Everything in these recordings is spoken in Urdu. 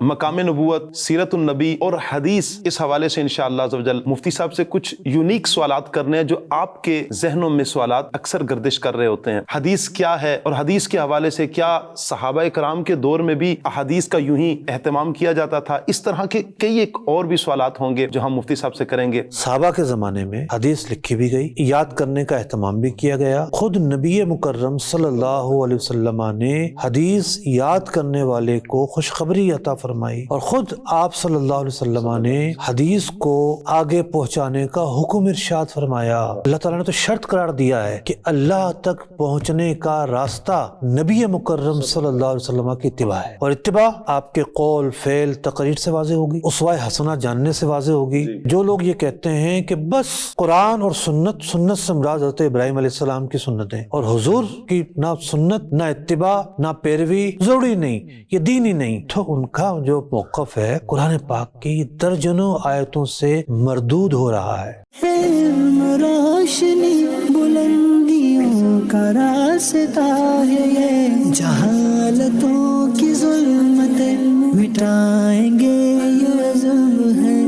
مقام نبوت، سیرت النبی اور حدیث، اس حوالے سے انشاءاللہ عز و جل مفتی صاحب سے کچھ یونیک سوالات کرنے ہیں جو آپ کے ذہنوں میں سوالات اکثر گردش کر رہے ہوتے ہیں۔ حدیث کیا ہے اور حدیث کے حوالے سے کیا صحابہ کرام کے دور میں بھی احادیث کا یوں ہی اہتمام کیا جاتا تھا؟ اس طرح کے کئی ایک اور بھی سوالات ہوں گے جو ہم مفتی صاحب سے کریں گے۔ صحابہ کے زمانے میں حدیث لکھی بھی گئی، یاد کرنے کا اہتمام بھی کیا گیا۔ خود نبی مکرم صلی اللہ علیہ وسلم نے حدیث یاد کرنے والے کو خوشخبری عطا فرمائی، اور خود آپ صلی اللہ علیہ وسلم نے حدیث کو آگے پہنچانے کا حکم ارشاد فرمایا۔ اللہ تعالیٰ نے تو شرط قرار دیا ہے کہ اللہ تک پہنچنے کا راستہ نبی مکرم صلی اللہ علیہ وسلم کی اتباع ہے، اور اتباع آپ کے قول، فعل، تقریر سے واضح ہوگی، اسوہ حسنہ جاننے سے واضح ہوگی۔ جو لوگ یہ کہتے ہیں کہ بس قرآن اور سنت سے مراد حضرت ابراہیم علیہ السلام کی سنتیں، اور حضور کی نہ سنت نہ اتباع نہ پیروی ضروری نہیں، یہ دین ہی نہیں، تو ان کا جو موقف ہے قرآن پاک کی درجنوں آیتوں سے مردود ہو رہا ہے۔ علم روشنی بلندیوں کا راستہ ہے، یہ جہالتوں کی ظلمتیں مٹائیں گے، یہ عزم ہے۔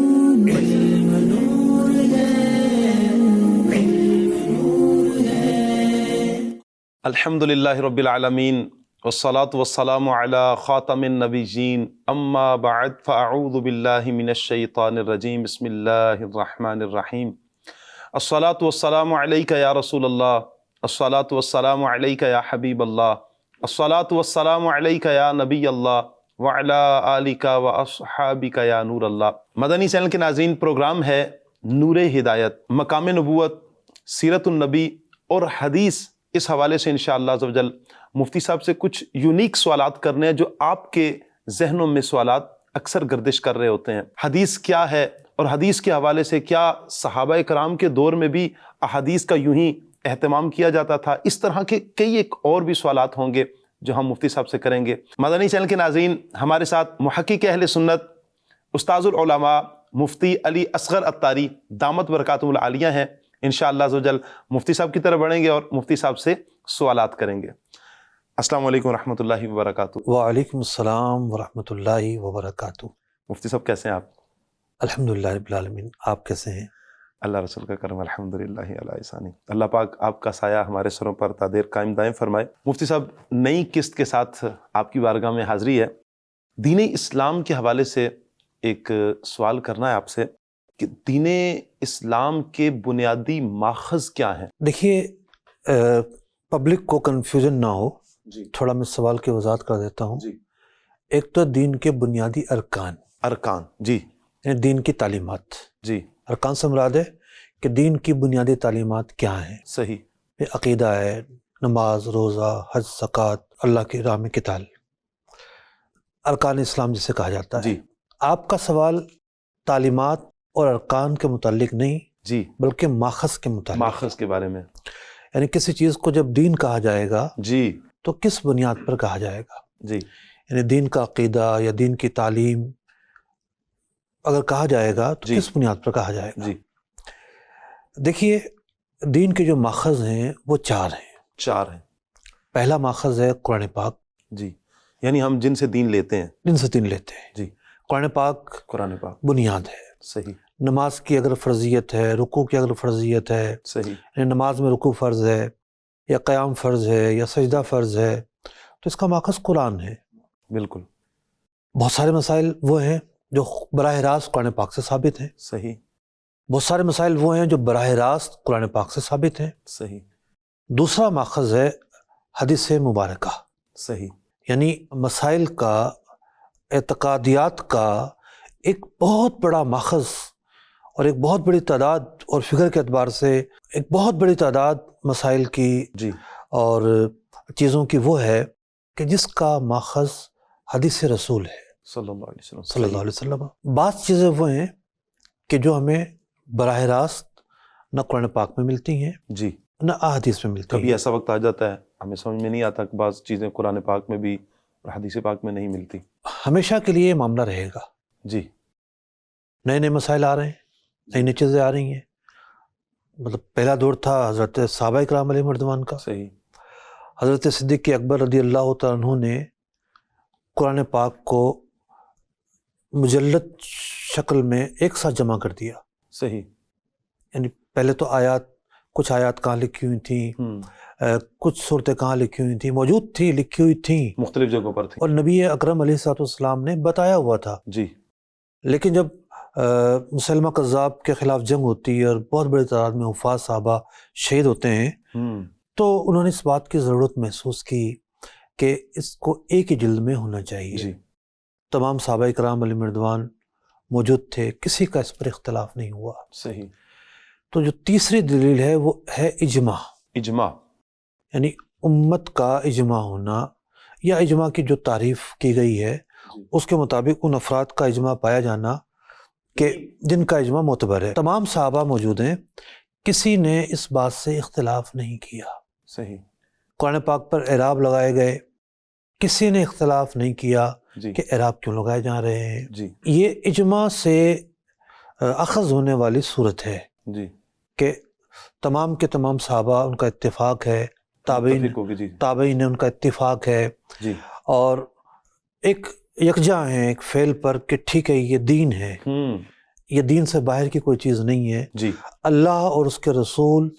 علم نور ہے، علم نور ہے۔ الحمدللہ رب العالمین، والصلاة والسلام على خاتم النبیین، اما بعد فاعوذ باللہ من الشیطان الرجیم، بسم اللہ الرحمن الرحیم۔ الصلاة والسلام علیک یا رسول اللہ، الصلاة والسلام علیک یا حبیب اللہ، الصلاة والسلام علیک یا نبی اللہ، وعلی آلک واصحابک یا نور اللہ۔ مدنی چینل کے ناظرین، پروگرام ہے نور ہدایت، مقام نبوت، سیرت النبی اور حدیث، اس حوالے سے انشاءاللہ عز و جل مفتی صاحب سے کچھ یونیک سوالات کرنے ہیں جو آپ کے ذہنوں میں سوالات اکثر گردش کر رہے ہوتے ہیں۔ حدیث کیا ہے اور حدیث کے حوالے سے کیا صحابہ کرام کے دور میں بھی احادیث کا یوں ہی اہتمام کیا جاتا تھا؟ اس طرح کے کئی ایک اور بھی سوالات ہوں گے جو ہم مفتی صاحب سے کریں گے۔ مدنی چینل کے ناظرین، ہمارے ساتھ محقق اہل سنت، استاذ العلماء مفتی علی اصغر عطاری دامت برکاتہ العالیہ ہیں۔ انشاءاللہ عز و جل مفتی صاحب کی طرف بڑھیں گے اور مفتی صاحب سے سوالات کریں گے۔ السلام علیکم ورحمۃ اللہ وبرکاتہ۔ وعلیکم السلام ورحمۃ اللہ وبرکاتہ۔ مفتی صاحب کیسے ہیں آپ؟ الحمدللہ رب العالمین، آپ کیسے ہیں؟ اللہ رسول کا کرم، الحمدللہ علی احسانی۔ اللہ پاک آپ کا سایہ ہمارے سروں پر تا دیر قائم دائم فرمائے۔ مفتی صاحب، نئی قسط کے ساتھ آپ کی بارگاہ میں حاضری ہے۔ دین اسلام کے حوالے سے ایک سوال کرنا ہے آپ سے کہ دین اسلام کے بنیادی ماخذ کیا ہیں؟ دیکھیے، پبلک کو کنفیوژن نہ ہو، جی تھوڑا میں سوال کی وضاحت کر دیتا ہوں۔ جی، ایک تو دین کے بنیادی ارکان، ارکان، جی یعنی دین کی تعلیمات۔ جی، ارکان سے مراد ہے کہ دین کی بنیادی تعلیمات کیا ہیں۔ صحیح، یہ عقیدہ ہے، نماز، روزہ، حج، زکوٰۃ، اللہ کی راہ میں قتال، ارکان اسلام جسے کہا جاتا ہے۔ جی آپ کا سوال تعلیمات اور ارکان کے متعلق نہیں، جی، بلکہ ماخذ کے متعلق، ماخذ کے بارے میں۔ یعنی کسی چیز کو جب دین کہا جائے گا جی تو کس بنیاد پر کہا جائے گا؟ جی، یعنی دین کا عقیدہ یا دین کی تعلیم اگر کہا جائے گا تو جی کس بنیاد پر کہا جائے گا؟ جی، دیکھیے، دین کے جو ماخذ ہیں وہ چار ہیں۔ چار ہیں۔ پہلا ماخذ ہے قرآن پاک، جی، یعنی ہم جن سے دین لیتے ہیں۔ جن سے دین لیتے ہیں۔ جی، قرآن پاک قرآن پاک، بنیاد ہے۔ صحیح نماز کی اگر فرضیت ہے، رکوع کی اگر فرضیت ہے، صحیح، یعنی نماز میں رکوع فرض ہے یا قیام فرض ہے یا سجدہ فرض ہے، تو اس کا ماخذ قرآن ہے۔ بالکل بہت سارے مسائل وہ ہیں جو براہ راست قرآن پاک سے ثابت ہیں، صحیح بہت سارے مسائل وہ ہیں جو براہ راست قرآن پاک سے ثابت ہیں۔ صحیح دوسرا ماخذ ہے حدیث مبارکہ، صحیح، یعنی مسائل کا، اعتقادیات کا ایک بہت بڑا ماخذ اور ایک بہت بڑی تعداد، اور فگر کے اعتبار سے ایک بہت بڑی تعداد مسائل کی جی اور چیزوں کی وہ ہے کہ جس کا ماخذ حدیث رسول ہے صلی اللہ علیہ وسلم، صلی اللہ علیہ وسلم۔ بعض چیزیں وہ ہیں کہ جو ہمیں براہ راست نہ قرآن پاک میں ملتی ہیں جی، نہ احادیث میں ملتی کبھی ہیں۔ ایسا وقت آ جاتا ہے ہمیں سمجھ میں نہیں آتا کہ بعض چیزیں قرآن پاک میں بھی اور حدیث پاک میں نہیں ملتی۔ ہمیشہ کے لیے یہ معاملہ رہے گا، جی نئے نئے مسائل آ رہے ہیں، نئی نئی چیزیں آ رہی ہیں۔ مطلب پہلا دور تھا حضرت صحابہ کرام علیہ مردوان کا۔ صحیح، حضرت صدیق اکبر رضی اللہ تعالیٰ عنہ نے قرآن پاک کو مجلد شکل میں ایک ساتھ جمع کر دیا. صحیح. یعنی پہلے تو کچھ آیات کہاں لکھی ہوئی تھیں، کچھ صورتیں کہاں لکھی ہوئی تھیں، موجود تھی، لکھی ہوئی تھیں، مختلف جگہوں پر تھی، اور نبی اکرم علیہ الصلوۃ والسلام نے بتایا ہوا تھا. جی. لیکن جب مسلمہ کذاب کے خلاف جنگ ہوتی ہے اور بہت بڑی تعداد میں حفاظ صحابہ شہید ہوتے ہیں، تو انہوں نے اس بات کی ضرورت محسوس کی کہ اس کو ایک ہی جلد میں ہونا چاہیے. جی. تمام صحابہ اکرام علیہم رضوان موجود تھے، کسی کا اس پر اختلاف نہیں ہوا. صحیح. تو جو تیسری دلیل ہے وہ ہے اجماع. اجماع یعنی امت کا اجماع ہونا، یا اجماع کی جو تعریف کی گئی ہے اس کے مطابق ان افراد کا اجماع پایا جانا کہ جن کا اجماع معتبر ہے. تمام صحابہ موجود ہیں، کسی نے اس بات سے اختلاف نہیں کیا. صحیح. قرآن پاک پر اعراب لگائے گئے، کسی نے اختلاف نہیں کیا جی. کہ اعراب کیوں لگائے جا رہے ہیں. جی. یہ اجماع سے اخذ ہونے والی صورت ہے جی. کہ تمام کے تمام صحابہ ان کا اتفاق ہے، تابعین ان کا اتفاق ہے، جی. اور ایک یکجا ہیں ایک فعل پر کہ ٹھیک ہے یہ دین ہے، یہ دین سے باہر کی کوئی چیز نہیں ہے. جی. اللہ اور اس کے رسول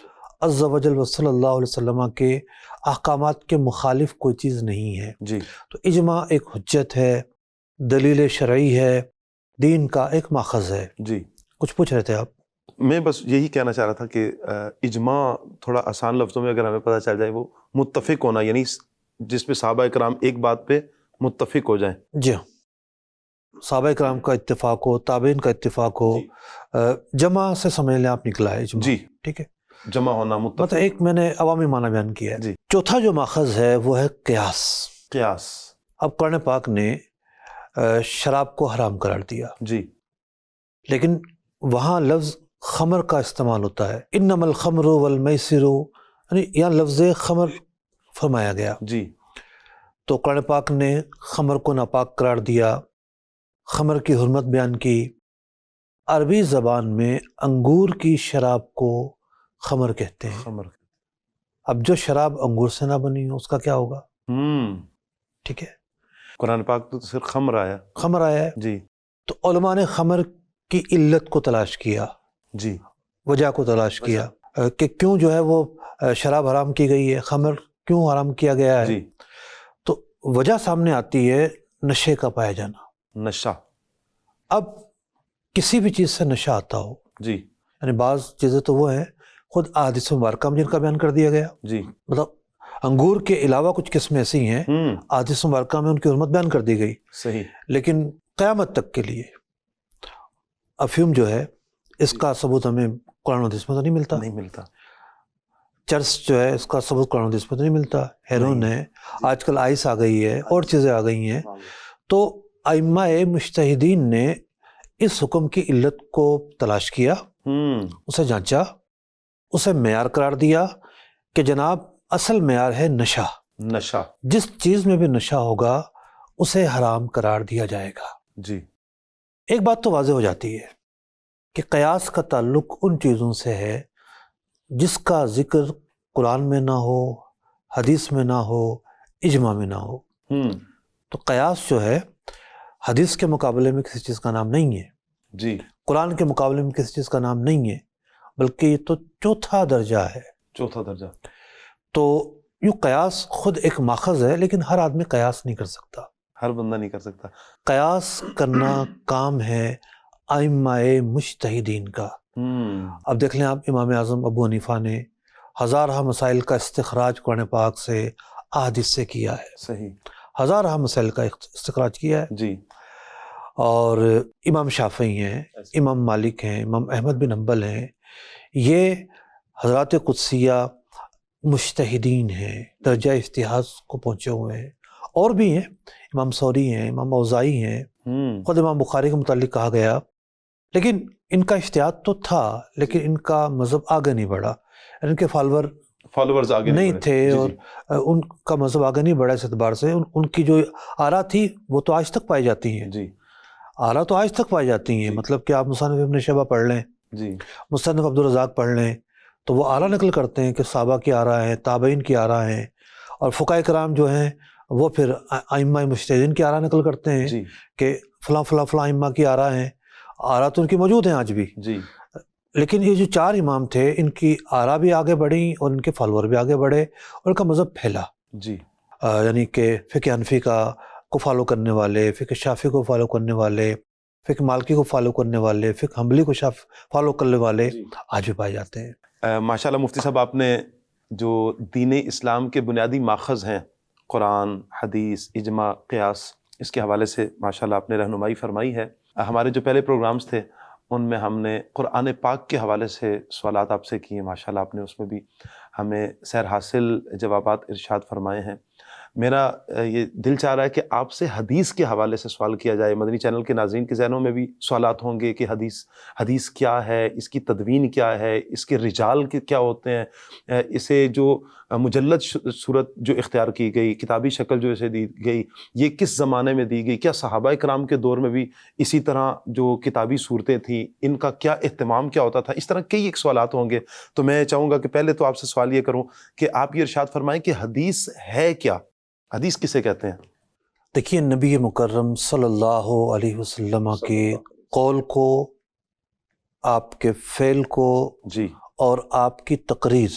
عز و جل و صلی اللہ علیہ وسلم کے احکامات کے مخالف کوئی چیز نہیں ہے. جی. تو اجماع ایک حجت ہے، دلیل شرعی ہے، دین کا ایک ماخذ ہے. جی. کچھ پوچھ رہے تھے آپ؟ میں بس یہی کہنا چاہ رہا تھا کہ اجماع تھوڑا آسان لفظوں میں اگر ہمیں پتہ چل جائے، وہ متفق ہونا، یعنی جس پہ صحابہ اکرام ایک بات پہ متفق ہو جائیں. جی ہاں، صحابہ اکرام کا اتفاق ہو، تابعین کا اتفاق ہو. جمع سے سمجھ لیں آپ نکلا ہے اجماع. جی. ٹھیک ہے، جمع ہونا، متفق. مطلب ایک میں نے عوامی معنی بیان کیا ہے. جی. چوتھا جو ماخذ ہے وہ ہے قیاس. قیاس. اب قرآن پاک نے شراب کو حرام قرار دیا، جی. لیکن وہاں لفظ خمر کا استعمال ہوتا ہے. انما الخمر والمیسر، یعنی یہاں لفظ خمر فرمایا گیا. جی. تو قرآن پاک نے خمر کو ناپاک قرار دیا، خمر کی حرمت بیان کی. عربی زبان میں انگور کی شراب کو خمر کہتے ہیں. خمر. اب جو شراب انگور سے نہ بنی ہو اس کا کیا ہوگا؟ ٹھیک ہے، قرآن پاک تو صرف خمر آیا. خمر آیا ہے. جی. تو علماء نے خمر کی علت کو تلاش کیا، جی. وجہ کو تلاش کیا کہ کیوں جو ہے وہ شراب حرام کی گئی ہے، خمر کیوں حرام کیا گیا ہے. جی. تو وجہ سامنے آتی ہے نشے کا پایا جانا. نشہ. اب کسی بھی چیز سے نشہ آتا ہو، جی. یعنی بعض چیزیں تو وہ ہیں خود احادیث مبارکہ میں جن کا بیان کر دیا گیا. جی. مطلب انگور کے علاوہ کچھ قسمیں ایسی ہیں احادیث مبارکہ میں ان کی حرمت بیان کر دی گئی. صحیح. لیکن قیامت تک کے لیے افیون جو ہے اس کا ثبوت ہمیں قرآن و حدیث میں تو نہیں ملتا. چرس جو ہے اس کا ثبوت قرآن و حدیث میں تو نہیں ملتا. ہیرون ہے، آج کل آئس آ گئی ہے، اور چیزیں آ گئی ہیں. تو ائمہ مجتہدین نے اس حکم کی علت کو تلاش کیا، اسے جانچا، اسے معیار قرار دیا کہ جناب اصل معیار ہے نشہ. نشہ. جس چیز میں بھی نشہ ہوگا اسے حرام قرار دیا جائے گا. جی. ایک بات تو واضح ہو جاتی ہے کہ قیاس کا تعلق ان چیزوں سے ہے جس کا ذکر قرآن میں نہ ہو، حدیث میں نہ ہو، اجماع میں نہ ہو. تو قیاس جو ہے حدیث کے مقابلے میں کسی چیز کا نام نہیں ہے. جی. قرآن کے مقابلے میں کسی چیز کا نام نہیں ہے، بلکہ یہ تو چوتھا درجہ ہے. چوتھا درجہ. تو یوں قیاس خود ایک ماخذ ہے، لیکن ہر آدمی قیاس نہیں کر سکتا. ہر بندہ نہیں کر سکتا. قیاس کرنا کام ہے ائمہ مجتہدین کا. اب دیکھ لیں آپ، امام اعظم ابو حنیفہ نے ہزارہ مسائل کا استخراج قرآن پاک سے، احادیث سے کیا ہے. صحیح. ہزارہ مسائل کا استخراج کیا ہے. جی. اور امام شافعی ہیں، امام مالک ہیں، امام احمد بن حنبل ہیں، یہ حضرات قدسیہ مجتہدین ہیں، درجہ اجتہاد کو پہنچے ہوئے ہیں. اور بھی ہیں، امام ثوری ہیں، امام اوزاعی ہیں، خود امام بخاری کے متعلق کہا گیا. لیکن ان کا اجتہاد تو تھا، لیکن ان کا مذہب آگے نہیں بڑھا، ان کے فالورز آگے نہیں تھے. اور ان کا مذہب آگے نہیں بڑھا. اس اعتبار سے ان کی جو آراء تھی وہ تو آج تک پائی جاتی ہیں. جی. آراء تو آج تک پائی جاتی ہیں. مطلب کہ آپ مصنف ابن شیبہ پڑھ لیں، جی، مصنف عبدالرزاق پڑھ لیں، تو وہ آراء نقل کرتے ہیں کہ صحابہ کی آراء ہیں، تابعین کی آراء ہیں، اور فقہاء کرام جو ہیں وہ پھر ائمہ مجتہدین کی آراء نقل کرتے ہیں جی کہ فلاں فلاں فلاں ائمہ کی آراء ہیں، آراء تو ان کی موجود ہیں آج بھی، جی لیکن یہ جو 4 امام تھے ان کی آراء بھی آگے بڑھیں اور ان کے فالوور بھی آگے بڑھے اور ان کا مذہب پھیلا، جی یعنی کہ فقہ حنفی کو فالو کرنے والے، فقہ شافعی کو فالو کرنے والے، فقہ مالکی کو فالو کرنے والے، فقہ حنبلی کو فالو کرنے والے آج بھی پائے جاتے ہیں۔ ماشاءاللہ مفتی صاحب، آپ نے جو دین اسلام کے بنیادی ماخذ ہیں قرآن، حدیث، اجماع، قیاس، اس کے حوالے سے ماشاءاللہ آپ نے رہنمائی فرمائی ہے۔ ہمارے جو پہلے پروگرامز تھے ان میں ہم نے قرآن پاک کے حوالے سے سوالات آپ سے کیے، ماشاءاللہ آپ نے اس میں بھی ہمیں سیر حاصل جوابات ارشاد فرمائے ہیں۔ میرا یہ دل چاہ رہا ہے کہ آپ سے حدیث کے حوالے سے سوال کیا جائے۔ مدنی چینل کے ناظرین کے ذہنوں میں بھی سوالات ہوں گے کہ حدیث کیا ہے، اس کی تدوین کیا ہے، اس کے رجال کیا ہوتے ہیں، اسے جو مجلد صورت جو اختیار کی گئی، کتابی شکل جو اسے دی گئی، یہ کس زمانے میں دی گئی؟ کیا صحابہ کرام کے دور میں بھی اسی طرح جو کتابی صورتیں تھیں ان کا کیا اہتمام کیا ہوتا تھا؟ اس طرح کئی ایک سوالات ہوں گے۔ تو میں چاہوں گا کہ پہلے تو آپ سے سوال یہ کروں کہ آپ یہ ارشاد فرمائیں کہ حدیث ہے کیا؟ حدیث کسے کہتے ہیں؟ دیکھیے، نبی مکرم صلی اللہ علیہ وسلم کے قول کو، آپ کے فعل کو، جی، اور آپ کی تقریر،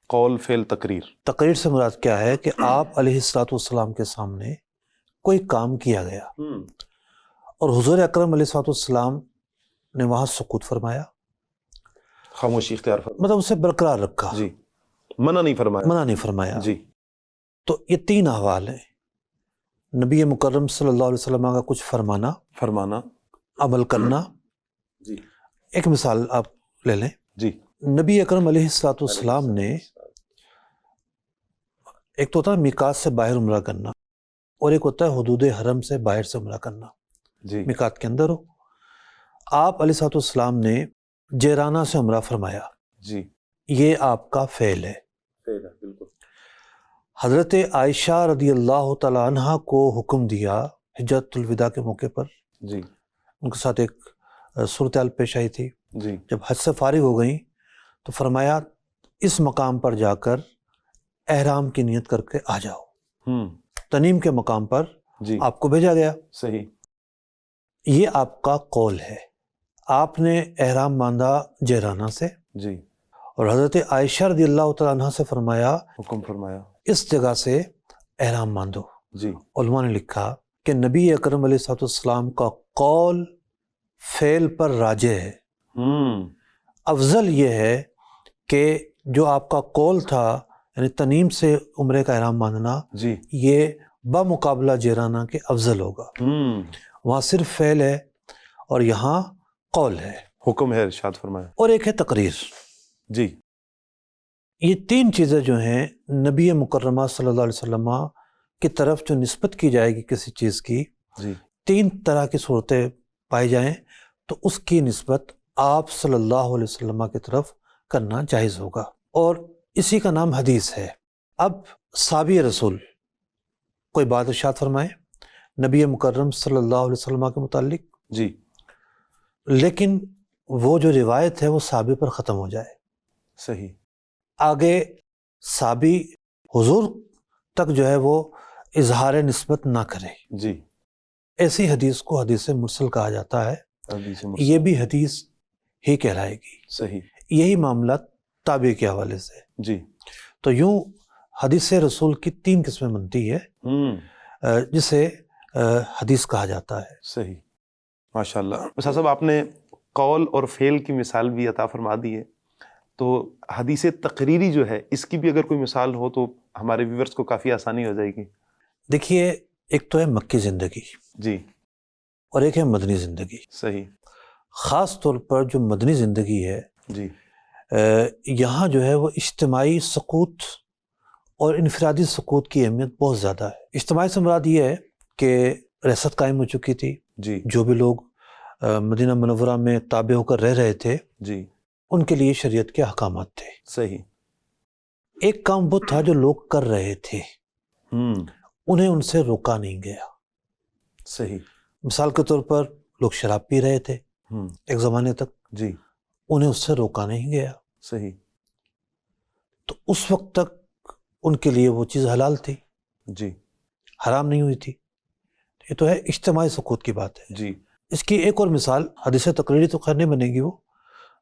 قول، فعل، تقریر سے مراد کیا ہے کہ آپ علیہ الصلوۃ والسلام کے سامنے کوئی کام کیا گیا اور حضور اکرم علیہ الصلوۃ والسلام نے وہاں سکوت فرمایا، خاموشی اختیار فرمایا، مطلب اسے برقرار رکھا، جی، منع نہیں فرمایا، جی۔ تو یہ 3 احوال ہیں، نبی مکرم صلی اللہ علیہ وسلم کا کچھ فرمانا، عمل کرنا۔ جی، ایک مثال آپ لے لیں، جی، نبی اکرم علیہ الصلوۃ والسلام نے، ایک تو ہوتا ہے میقات سے باہر عمرہ کرنا اور ایک ہوتا ہے حدود حرم سے باہر سے عمرہ کرنا، جی، میقات کے اندر ہو۔ آپ علیہ الصلوۃ والسلام نے جیرانہ سے عمرہ فرمایا، جی، یہ آپ کا فعل ہے۔ بالکل۔ حضرت عائشہ رضی اللہ تعالیٰ عنہ کو حکم دیا حجۃ الوداع کے موقع پر، جی، ان کے ساتھ ایک صورتحال پیش آئی تھی، جی، جب حج سے فارغ ہو گئیں تو فرمایا اس مقام پر جا کر احرام کی نیت کر کے آ جاؤ۔ تنیم کے مقام پر جی، آپ کو بھیجا گیا، صحیح، یہ آپ کا قول ہے، آپ نے احرام باندھا جیرانہ سے، جی، اور حضرت عائشہ رضی اللہ تعالیٰ عنہ سے فرمایا حکم فرمایا، اس جگہ سے احرام باندھو۔ جی، علماء نے لکھا کہ نبی اکرم علیہ الصلوۃ والسلام کا قول فعل پر راجع ہے، افضل یہ ہے کہ جو آپ کا قول تھا یعنی تنیم سے عمرے کا احرام باندھنا، جی، یہ بمقابلہ جیرانہ کے افضل ہوگا، وہاں صرف فعل ہے اور یہاں قول ہے، حکم ہے، ارشاد فرمایا، اور ایک ہے تقریر۔ جی، یہ 3 چیزیں جو ہیں نبی مکرمہ صلی اللہ علیہ وسلم کی طرف جو نسبت کی جائے گی کسی چیز کی، جی، 3 طرح کی صورتیں پائی جائیں تو اس کی نسبت آپ صلی اللہ علیہ وسلم کی طرف کرنا جائز ہوگا، اور اسی کا نام حدیث ہے۔ اب صحابی رسول کوئی بات ارشاد فرمائے نبی مکرم صلی اللہ علیہ وسلم کے متعلق، جی، لیکن وہ جو روایت ہے وہ صحابی پر ختم ہو جائے، صحیح، آگے صحابی حضور تک جو ہے وہ اظہار نسبت نہ کرے، جی، ایسی حدیث کو حدیث مرسل کہا جاتا ہے، حدیث مرسل، یہ بھی حدیث ہی کہلائے گی۔ صحیح، یہی معاملہ تابع کے حوالے سے، جی، تو یوں حدیث رسول کی 3 قسمیں بنتی ہے، جسے حدیث کہا جاتا ہے۔ صحیح، ماشاءاللہ۔ استاد صاحب، آپ نے قول اور فعل کی مثال بھی عطا فرما دی ہے، تو حدیث تقریری جو ہے اس کی بھی اگر کوئی مثال ہو تو ہمارے ویورز کو کافی آسانی ہو جائے گی۔ دیکھیے، ایک تو ہے مکی زندگی جی، اور ایک ہے مدنی زندگی۔ صحیح، خاص طور پر جو مدنی زندگی ہے، جی، یہاں جو ہے وہ اجتماعی سقوط اور انفرادی سقوط کی اہمیت بہت زیادہ ہے۔ اجتماعی سے مراد یہ ہے کہ ریاست قائم ہو چکی تھی، جی، جو بھی لوگ مدینہ منورہ میں تابع ہو کر رہ رہے تھے جی، ان کے لیے شریعت کے احکامات تھے۔ صحیح، ایک کام وہ تھا جو لوگ کر رہے تھے، انہیں ان سے روکا نہیں گیا۔ صحیح، مثال کے طور پر لوگ شراب پی رہے تھے ایک زمانے تک، جی، انہیں اس سے روکا نہیں گیا، صحیح، تو اس وقت تک ان کے لیے وہ چیز حلال تھی۔ جی، حرام نہیں ہوئی تھی. یہ تو ہے اجتماعی سکوت کی بات ہے. جی. اس کی ایک اور مثال، حدیث تقریری تو خیر نہیں بنے گی وہ،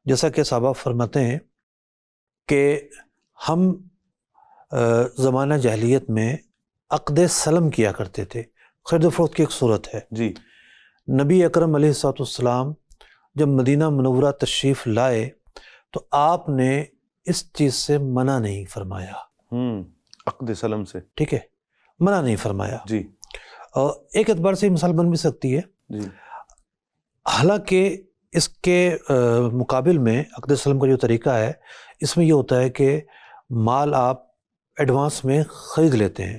جیسا کہ صحابہ فرماتے ہیں کہ ہم زمانہ جاہلیت میں عقد سلم کیا کرتے تھے. خرید و فروخت کی ایک صورت ہے. جی. نبی اکرم علیہ الصلوۃ والسلام جب مدینہ منورہ تشریف لائے تو آپ نے اس چیز سے منع نہیں فرمایا. عقد سلم سے. ٹھیک ہے، منع نہیں فرمایا. جی. اور ایک اعتبار سے یہ مثال بن بھی سکتی ہے. جی. حالانکہ اس کے مقابل میں عقد سلم کا جو طریقہ ہے اس میں یہ ہوتا ہے کہ مال آپ ایڈوانس میں خرید لیتے ہیں،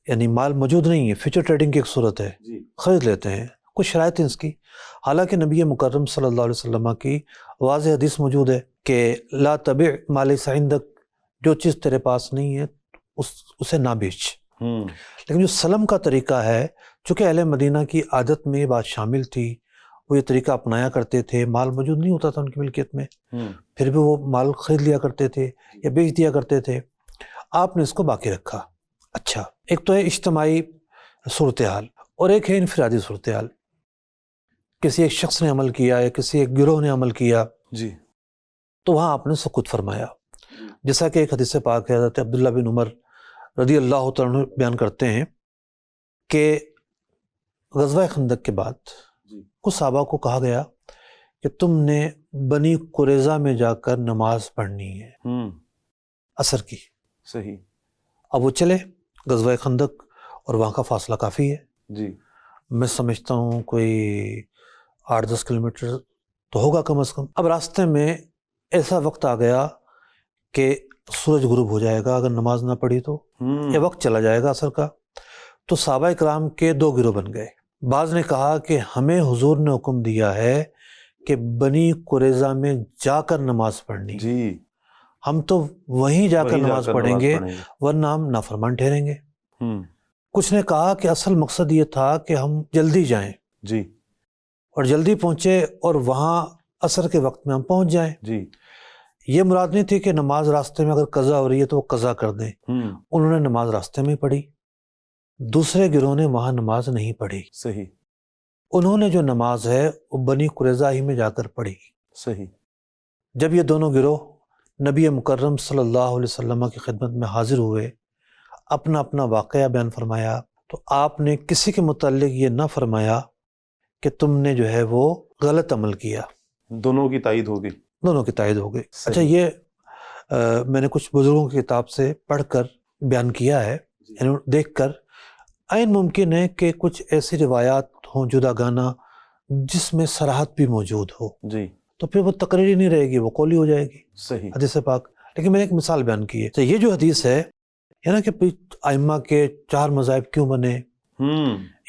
یعنی مال موجود نہیں ہے، فیوچر ٹریڈنگ کی ایک صورت ہے. جی. خرید لیتے ہیں. کچھ شرائط ہیں اس کی. حالانکہ نبی مکرم صلی اللہ علیہ وسلم کی واضح حدیث موجود ہے کہ لا تبع ما لیس عندک، جو چیز تیرے پاس نہیں ہے اسے نہ بیچ. لیکن جو سلم کا طریقہ ہے، چونکہ اہل مدینہ کی عادت میں یہ بات شامل تھی، وہ یہ طریقہ اپنایا کرتے تھے، مال موجود نہیں ہوتا تھا ان کی ملکیت میں، پھر بھی وہ مال خرید لیا کرتے تھے یا بیچ دیا کرتے تھے. آپ نے اس کو باقی رکھا. اچھا، ایک تو ہے اجتماعی صورتحال اور ایک ہے انفرادی صورتحال. کسی ایک شخص نے عمل کیا یا کسی ایک گروہ نے عمل کیا، جی، تو وہاں آپ نے سکوت فرمایا. جیسا کہ ایک حدیث پاک ہے، حضرت عبداللہ بن عمر رضی اللہ تعالیٰ عنہ بیان کرتے ہیں کہ غزوہ خندق کے بعد کچھ صحابہ کو کہا گیا کہ تم نے بنی قریظہ میں جا کر نماز پڑھنی ہے عصر کی. صحیح. اب وہ چلے غزوہ خندق اور وہاں کا فاصلہ کافی ہے. جی. میں سمجھتا ہوں کوئی 8-10 کلومیٹر تو ہوگا کم از کم. اب راستے میں ایسا وقت آ گیا کہ سورج غروب ہو جائے گا اگر نماز نہ پڑھی تو، یہ وقت چلا جائے گا عصر کا. تو صحابہ اکرام کے 2 گروہ بن گئے. بعض نے کہا کہ ہمیں حضور نے حکم دیا ہے کہ بنی قریظہ میں جا کر نماز پڑھنی، جی، ہم تو وہیں جا کر نماز پڑھیں گے ورنہ ہم نافرمان ٹھہریں گے. کچھ نے کہا کہ اصل مقصد یہ تھا کہ ہم جلدی جائیں، جی، اور جلدی پہنچے اور وہاں عصر کے وقت میں ہم پہنچ جائیں. جی. یہ مراد نہیں تھی کہ نماز راستے میں اگر قضا ہو رہی ہے تو وہ قضا کر دیں. انہوں نے نماز راستے میں پڑھی. دوسرے گروہ نے وہاں نماز نہیں پڑھی. صحیح. انہوں نے جو نماز ہے وہ بنی قریظہ ہی میں جا کر پڑھی. صحیح. جب یہ دونوں گروہ نبی مکرم صلی اللہ علیہ وسلم کی خدمت میں حاضر ہوئے، اپنا اپنا واقعہ بیان فرمایا، تو آپ نے کسی کے متعلق یہ نہ فرمایا کہ تم نے جو ہے وہ غلط عمل کیا. دونوں کی تائید ہو گئی. دونوں کی تائید ہو گئی. اچھا، یہ میں نے کچھ بزرگوں کی کتاب سے پڑھ کر بیان کیا ہے، یعنی دیکھ کر. عین ممکن ہے کہ کچھ ایسی روایات ہوں جدا گانا جس میں صراحت بھی موجود ہو، جی، تو پھر وہ تقریری نہیں رہے گی، وہ قولی ہو جائے گی. صحیح. حدیث پاک. لیکن میں نے ایک مثال بیان کی ہے. تو یہ جو حدیث ہے نا کہ ائمہ کے 4 مذاہب کیوں بنے،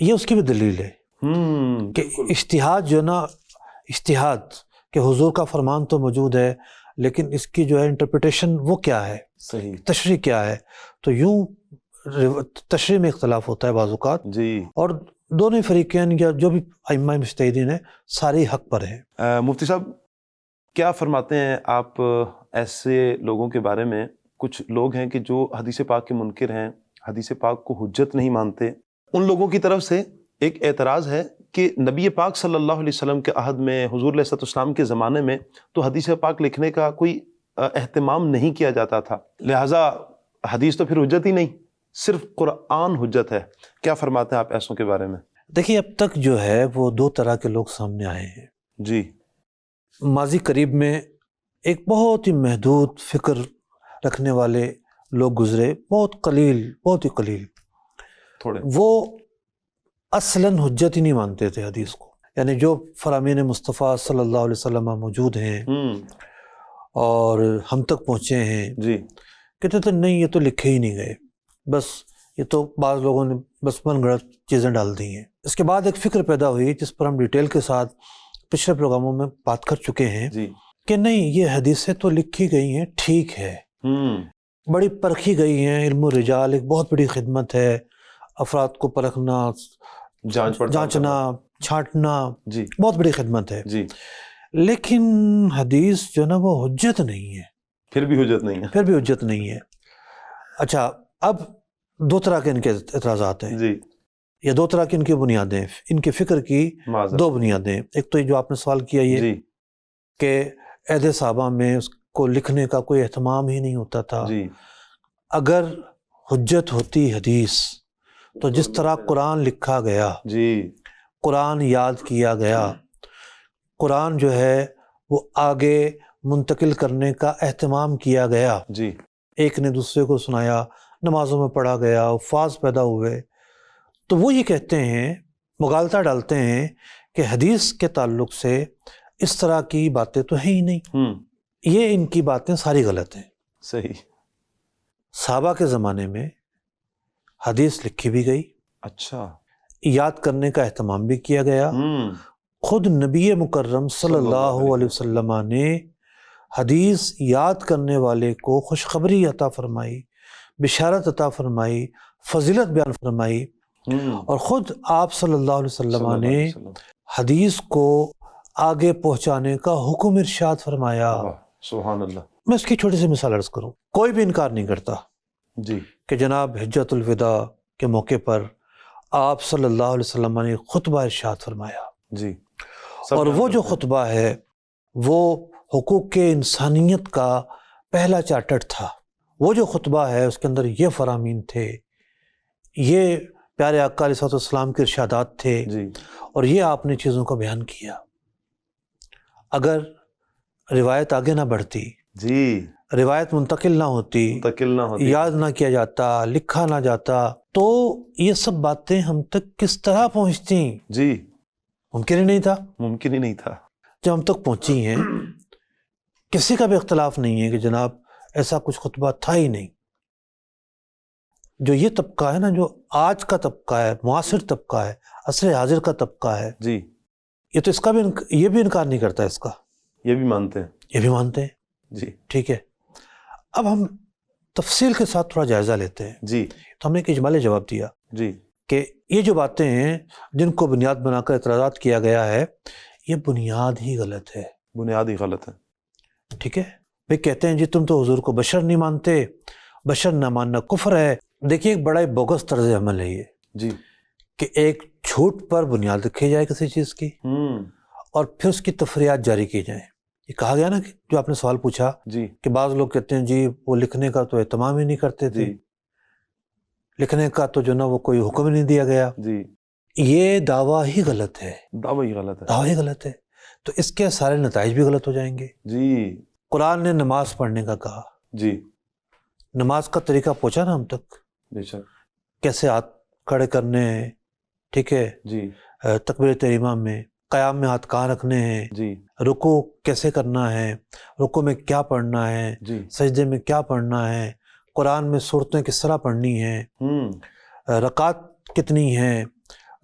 یہ اس کی بھی دلیل ہے کہ اجتہاد جو نا، اجتہاد کہ حضور کا فرمان تو موجود ہے لیکن اس کی جو ہے انٹرپریٹیشن وہ کیا ہے، صحیح، تشریح کیا ہے. تو یوں تشریح میں اختلاف ہوتا ہے بعض اوقات، جی. اور دونوں فریقین یا جو بھی ائمہ مجتہدین ہیں سارے حق پر ہیں. مفتی صاحب کیا فرماتے ہیں آپ ایسے لوگوں کے بارے میں؟ کچھ لوگ ہیں کہ جو حدیث پاک کے منکر ہیں، حدیث پاک کو حجت نہیں مانتے. ان لوگوں کی طرف سے ایک اعتراض ہے کہ نبی پاک صلی اللہ علیہ وسلم کے عہد میں، حضور علیہ السلام کے زمانے میں تو حدیث پاک لکھنے کا کوئی اہتمام نہیں کیا جاتا تھا، لہٰذا حدیث تو پھر حجت ہی نہیں، صرف قرآن حجت ہے. کیا فرماتے ہیں آپ ایسوں کے بارے میں؟ دیکھیے، اب تک جو ہے وہ 2 طرح کے لوگ سامنے آئے ہیں. جی. ماضی قریب میں ایک بہت ہی محدود فکر رکھنے والے لوگ گزرے، بہت قلیل، بہت ہی قلیل. تھوڑے وہ اصلاً حجت ہی نہیں مانتے تھے حدیث کو. یعنی جو فرامین مصطفیٰ صلی اللہ علیہ وسلم موجود ہیں اور ہم تک پہنچے ہیں، جی، کہتے تھے نہیں یہ تو لکھے ہی نہیں گئے، بس یہ تو بعض لوگوں نے بس من گھڑت چیزیں ڈال دی ہیں. اس کے بعد ایک فکر پیدا ہوئی جس پر ہم ڈیٹیل کے ساتھ پچھلے پروگراموں میں بات کر چکے ہیں، جی، کہ نہیں یہ حدیثیں تو لکھی گئی ہیں، ٹھیک ہے، بڑی پرکھی گئی ہیں. علم الرجال ایک بہت بڑی خدمت ہے، افراد کو پرکھنا، جانچنا، چھانٹنا، جی، بہت بڑی خدمت ہے. جی. لیکن حدیث جو نا وہ حجت نہیں ہے. پھر بھی حجت نہیں ہے. پھر بھی حجت نہیں ہے. اچھا، اب دو طرح کے ان کے اعتراضات ہیں، جی یا دو طرح کی ان کی بنیادیں، ان کے فکر کی معذرت، دو بنیادیں. ایک تو یہ جو آپ نے سوال کیا یہ جی کہ عہد صحابہ میں اس کو لکھنے کا کوئی اہتمام ہی نہیں ہوتا تھا. جی اگر حجت ہوتی حدیث تو جس طرح قرآن لکھا گیا، جی قرآن یاد کیا گیا، قرآن جو ہے وہ آگے منتقل کرنے کا اہتمام کیا گیا، جی ایک نے دوسرے کو سنایا، نمازوں میں پڑھا گیا، الفاظ پیدا ہوئے، تو وہ یہ کہتے ہیں، مغالطہ ڈالتے ہیں کہ حدیث کے تعلق سے اس طرح کی باتیں تو ہیں ہی نہیں. یہ ان کی باتیں ساری غلط ہیں. صحیح. صحابہ کے زمانے میں حدیث لکھی بھی گئی، اچھا، یاد کرنے کا اہتمام بھی کیا گیا. خود نبی مکرم صلی اللہ علیہ وسلم نے حدیث یاد کرنے والے کو خوشخبری عطا فرمائی، بشارت عطا فرمائی، فضیلت بیان فرمائی، اور خود آپ صلی اللہ علیہ وسلم نے حدیث کو آگے پہنچانے کا حکم ارشاد فرمایا. سبحان اللہ. میں اس کی چھوٹی سی مثال عرض کروں. کوئی بھی انکار نہیں کرتا جی کہ جناب حجت الوداع کے موقع پر آپ صلی اللہ علیہ وسلم نے خطبہ ارشاد فرمایا، جی، اور وہ جو خطبہ ہے وہ حقوق انسانیت کا پہلا چارٹر تھا. وہ جو خطبہ ہے اس کے اندر یہ فرامین تھے، یہ پیارے آقا علیہ السلام کے ارشادات تھے، جی اور یہ آپ نے چیزوں کا بیان کیا. اگر روایت آگے نہ بڑھتی، جی، روایت منتقل نہ ہوتی، یاد نہ کیا جاتا، لکھا نہ جاتا، تو یہ سب باتیں ہم تک کس طرح پہنچتی؟ جی ممکن ہی نہیں تھا. ممکن ہی نہیں تھا. جب ہم تک پہنچی ہیں، کسی کا بھی اختلاف نہیں ہے کہ جناب ایسا کچھ خطبہ تھا ہی نہیں. جو یہ طبقہ ہے نا، جو آج کا طبقہ ہے، معاصر طبقہ ہے، عصر حاضر کا طبقہ ہے، جی، یہ تو اس کا بھی یہ بھی انکار نہیں کرتا، اس کا یہ بھی مانتے ہیں. یہ بھی مانتے ہیں. جی ٹھیک ہے. اب ہم تفصیل کے ساتھ تھوڑا جائزہ لیتے ہیں. جی تو ہم نے ایک اجمالی جواب دیا جی کہ یہ جو باتیں ہیں جن کو بنیاد بنا کر اعتراضات کیا گیا ہے، یہ بنیاد ہی غلط ہے. بنیاد ہی غلط ہے. ٹھیک ہے. وہ کہتے ہیں جی تم تو حضور کو بشر نہیں مانتے، بشر نہ ماننا کفر ہے. دیکھیے ایک بڑا ہی بوگس طرز عمل ہے یہ، جی، کہ ایک جھوٹ پر بنیاد رکھی جائے کسی چیز کی، اور پھر اس کی تفریحات جاری کی جائیں. یہ کہا گیا نا کہ جو آپ نے سوال پوچھا جی کہ بعض لوگ کہتے ہیں جی وہ لکھنے کا تو اہتمام ہی نہیں کرتے تھے، جی لکھنے کا تو جو نا وہ کوئی حکم نہیں دیا گیا. جی، یہ دعویٰ ہی غلط ہے. دعویٰ ہی غلط ہے. دعویٰ ہی غلط ہے. تو اس کے سارے نتائج بھی غلط ہو جائیں گے. جی قرآن نے نماز پڑھنے کا کہا، جی، نماز کا طریقہ پہنچا نا ہم تک، بے شک. کیسے ہاتھ کھڑے کرنے ہیں، ٹھیک ہے، جی تکبیر تحریمہ میں، قیام میں ہاتھ کہاں رکھنے ہیں، جی رکوع کیسے کرنا ہے، رکوع میں کیا پڑھنا ہے، جی سجدے میں کیا پڑھنا ہے، قرآن میں صورتیں کس طرح پڑھنی ہیں، رکعت کتنی ہیں،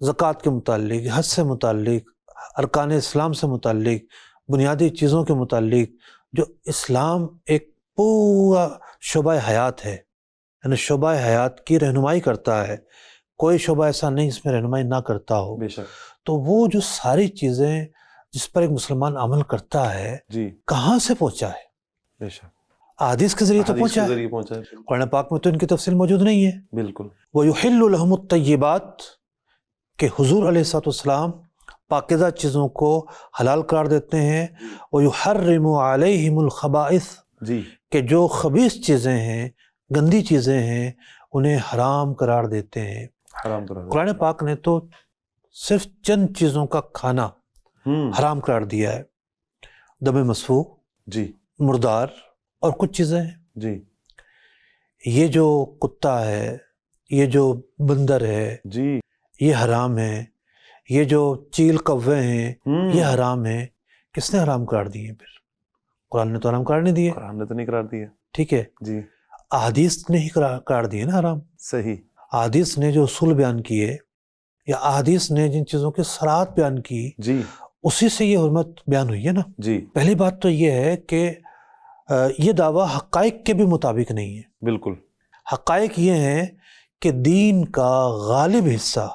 زکوٰۃ کے متعلق، حج سے متعلق، ارکان اسلام سے متعلق، بنیادی چیزوں کے متعلق، جو اسلام ایک پورا شعبہ حیات ہے، یعنی شعبہ حیات کی رہنمائی کرتا ہے. کوئی شعبہ ایسا نہیں جس میں رہنمائی نہ کرتا ہو. بے شک. تو وہ جو ساری چیزیں جس پر ایک مسلمان عمل کرتا ہے، جی کہاں سے پہنچا ہے؟ بے شک. احادیث کے ذریعے تو پہنچا ہے. قرآن پاک میں تو ان کی تفصیل موجود نہیں ہے. بالکل. وَيُحِلُّ لَهُمُ الطَّيِّبَاتِ کہ حضور علیہ السلام پاکیزہ چیزوں کو حلال قرار دیتے ہیں. وَيُحَرِّمُ عَلَيْهِمُ الْخَبَائِثِ جی کہ جو خبیث چیزیں ہیں، گندی چیزیں ہیں، انہیں حرام قرار دیتے ہیں. حرام قرار. قرآن پاک نے تو صرف چند چیزوں کا کھانا حرام قرار دیا ہے. دم مسفوح، جی مردار، اور کچھ چیزیں ہیں. جی یہ جو کتا ہے، یہ جو بندر ہے، جی یہ حرام ہے. یہ جو چیل کوے ہیں، یہ حرام ہے. کس نے حرام قرار دیے؟ پھر قرآن نے تو حرام قرار نہیں دیے. قرآن نے تو نہیں قرار دیا. ٹھیک ہے. جی احادیث نے ہی قرار دیے نا حرام. صحیح. احادیث نے جو اصول بیان کیے، یا احادیث نے جن چیزوں کی صراحت بیان کی، جی اسی سے یہ حرمت بیان ہوئی ہے نا. جی پہلی بات تو یہ ہے کہ یہ دعویٰ حقائق کے بھی مطابق نہیں ہے. بالکل. حقائق یہ ہیں کہ دین کا غالب حصہ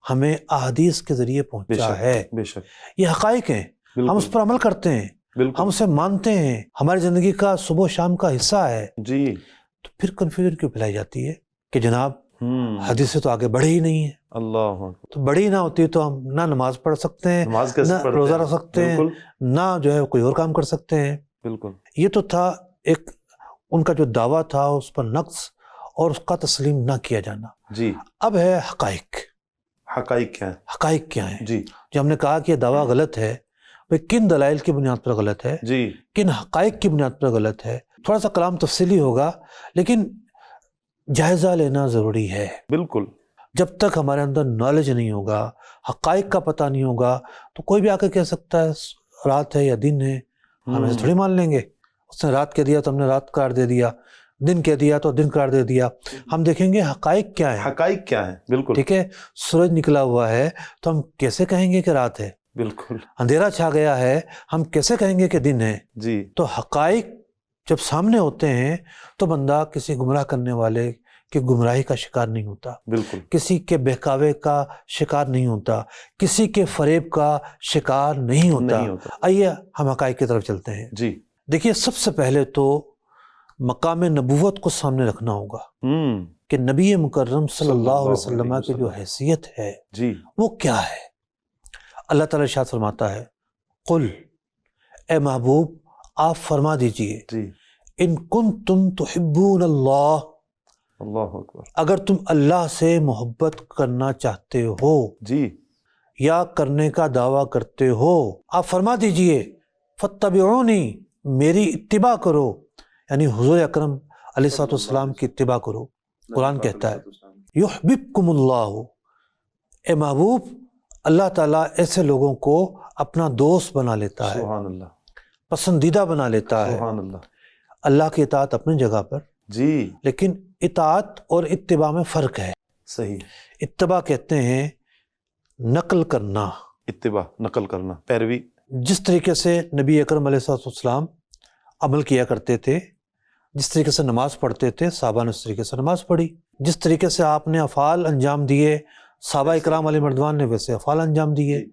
ہمیں احادیث کے ذریعے پہنچا ہے. بے شک. یہ حقائق ہیں. ہم اس پر عمل کرتے ہیں، ہم اسے مانتے ہیں، ہماری زندگی کا صبح و شام کا حصہ ہے. جی تو پھر کنفیوژن کیوں پھیلائی جاتی ہے کہ جناب حدیث سے تو آگے بڑھے ہی نہیں ہے. اللہ تو بڑی نہ ہوتی تو ہم نہ نماز پڑھ سکتے ہیں، نماز کیسے نہ پڑھتے روزہ ہیں؟ رکھ سکتے ہیں، بالکل نہ جو ہے کوئی اور کام کر سکتے ہیں. بالکل. یہ تو تھا ایک ان کا جو دعویٰ تھا اس پر نقص اور اس کا تسلیم نہ کیا جانا. جی. اب ہے حقائق. حقائق کیا ہیں؟ حقائق کیا ہیں؟ جی جو ہم نے کہا کہ یہ دعویٰ غلط ہے، وہ کن دلائل کی بنیاد پر غلط ہے، جی کن حقائق کی بنیاد پر غلط ہے. تھوڑا سا کلام تفصیلی ہوگا لیکن جائزہ لینا ضروری ہے. بالکل. جب تک ہمارے اندر نالج نہیں ہوگا، حقائق کا پتہ نہیں ہوگا، تو کوئی بھی آ کے کہہ سکتا ہے رات ہے یا دن ہے، ہم اسے تھوڑی مان لیں گے. اس نے رات کہہ دیا تو ہم نے رات قرار دے دیا، دن کہہ دیا تو دن قرار دے دیا. ہم دیکھیں گے حقائق کیا ہیں. حقائق کیا ہیں؟ بالکل. ٹھیک ہے، سورج نکلا ہوا ہے تو ہم کیسے کہیں گے کہ رات ہے؟ بالکل. اندھیرا چھا گیا ہے، ہم کیسے کہیں گے کہ دن ہے؟ جی تو حقائق جب سامنے ہوتے ہیں تو بندہ کسی گمراہ کرنے والے کی گمراہی کا شکار نہیں ہوتا، بالکل. کسی کے بہکاوے کا شکار نہیں ہوتا، کسی کے فریب کا شکار نہیں ہوتا. آئیے ہم حقائق کی طرف چلتے ہیں. جی دیکھیے، سب سے پہلے تو مقام نبوت کو سامنے رکھنا ہوگا کہ نبی مکرم صلی اللہ علیہ وسلم کی جو حیثیت ہے جی وہ کیا ہے. اللہ تعالیٰ ارشاد فرماتا ہے، قل، اے محبوب آپ فرما دیجئے، جی ان کنتم تحبون اللہ، اللہ اکبر. اگر تم اللہ سے محبت کرنا چاہتے ہو جی یا کرنے کا دعویٰ کرتے ہو، آپ فرما دیجئے فاتبعونی، میری اتباع کرو، یعنی حضور اکرم علیہ الصلوۃ والسلام کی اتباع کرو. قرآن کہتا ہے یحببکم اللہ، اے محبوب اللہ تعالیٰ ایسے لوگوں کو اپنا دوست بنا لیتا ہے، سبحان اللہ، پسندیدہ بنا لیتا ہے. سبحان اللہ. اللہ کی اطاعت اپنی جگہ پر، جی لیکن اطاعت اور اتباع میں فرق ہے. صحیح. اتباع کہتے ہیں نقل کرنا، اتباع نقل کرنا، پیروی. جس طریقے سے نبی اکرم علیہ السلام عمل کیا کرتے تھے، جس طریقے سے نماز پڑھتے تھے صحابہ نے اس طریقے سے نماز پڑھی، جس طریقے سے آپ نے افعال انجام دیے صحابہ اکرام علیہ مردوان نے ویسے افعال انجام دیے.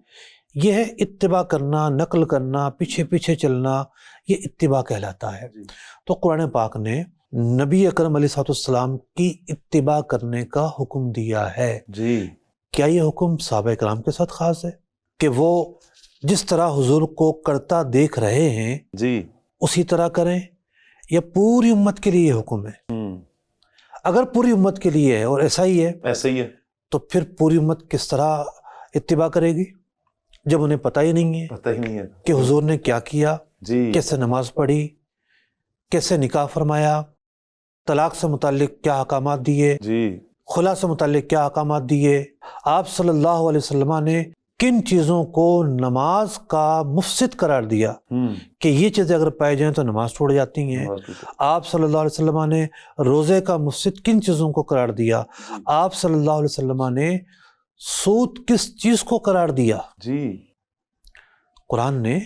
یہ ہے اتباع کرنا، نقل کرنا، پیچھے پیچھے چلنا، یہ اتباع کہلاتا ہے. تو قرآن پاک نے نبی اکرم علیہ السلام کی اتباع کرنے کا حکم دیا ہے. جی کیا یہ حکم صحابہ اکرام کے ساتھ خاص ہے کہ وہ جس طرح حضور کو کرتا دیکھ رہے ہیں جی اسی طرح کریں، یا پوری امت کے لیے یہ حکم ہے؟ اگر پوری امت کے لیے ہے اور ایسا ہی ہے، ایسا ہی ہے، تو پھر پوری امت کس طرح اتباع کرے گی جب انہیں پتہ ہی نہیں ہے پتہ ہی نہیں ہے کہ حضور نے کیا کیا، جی کیسے نماز پڑھی، کیسے نکاح فرمایا، طلاق سے متعلق کیا احکامات دیے، جی خلا سے متعلق کیا احکامات دیے، آپ صلی اللہ علیہ وسلم نے کن چیزوں کو نماز کا مفسد قرار دیا کہ یہ چیزیں اگر پائے جائیں تو نماز ٹوٹ جاتی ہیں. آپ صلی اللہ علیہ وسلم نے روزے کا مفسد کن چیزوں کو قرار دیا، آپ صلی اللہ علیہ وسلم نے سود کس چیز کو قرار دیا. جی قرآن نے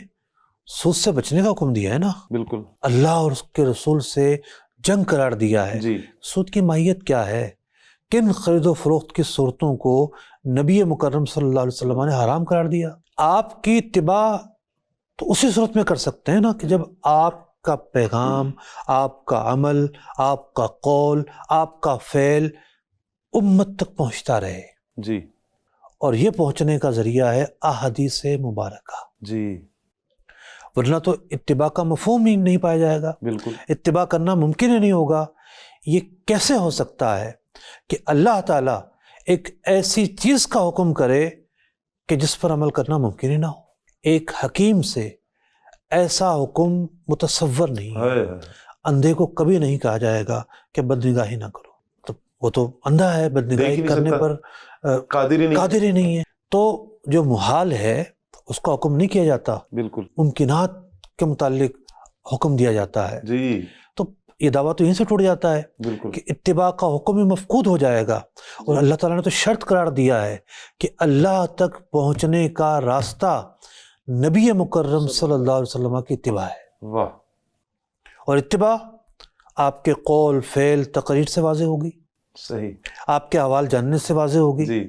سود سے بچنے کا حکم دیا ہے نا، بالکل. اللہ اور اس کے رسول سے جنگ قرار دیا ہے. جی سود کی ماہیت کیا ہے، کن خرید و فروخت کی صورتوں کو نبی مکرم صلی اللہ علیہ وسلم نے حرام قرار دیا. آپ کی اتباع تو اسی صورت میں کر سکتے ہیں نا کہ جب آپ کا پیغام، آپ کا عمل، آپ کا قول، آپ کا فعل امت تک پہنچتا رہے. جی اور یہ پہنچنے کا ذریعہ ہے احادیث مبارکہ. جی ورنہ تو اتباع کا مفہوم ہی نہیں پایا جائے گا، بالکل. اتباع کرنا ممکن ہی نہیں ہوگا. یہ کیسے ہو سکتا ہے کہ اللہ تعالیٰ ایک ایسی چیز کا حکم کرے کہ جس پر عمل کرنا ممکن ہی نہ ہو؟ ایک حکیم سے ایسا حکم متصور نہیں ہے. اندھے کو کبھی نہیں کہا جائے گا کہ بدنگاہی نہ کرو، تو وہ تو اندھا ہے، بدنگاہی کرنے پر قادر ہی نہیں ہے. تو جو محال ہے اس کا حکم نہیں کیا جاتا، بالکل ممکنات کے متعلق حکم دیا جاتا ہے. جی تو یہ دعویٰ تو یہیں سے ٹوٹ جاتا ہے بالکل کہ اتباع کا حکم ہی مفقود ہو جائے گا. اور اللہ تعالیٰ نے تو شرط قرار دیا ہے کہ اللہ تک پہنچنے کا راستہ نبی مکرم صلی اللہ علیہ وسلم کی اتباع ہے. واہ. اور اتباع آپ کے قول، فعل، تقریر سے واضح ہوگی، صحیح، آپ کے احوال جاننے سے واضح ہوگی، جی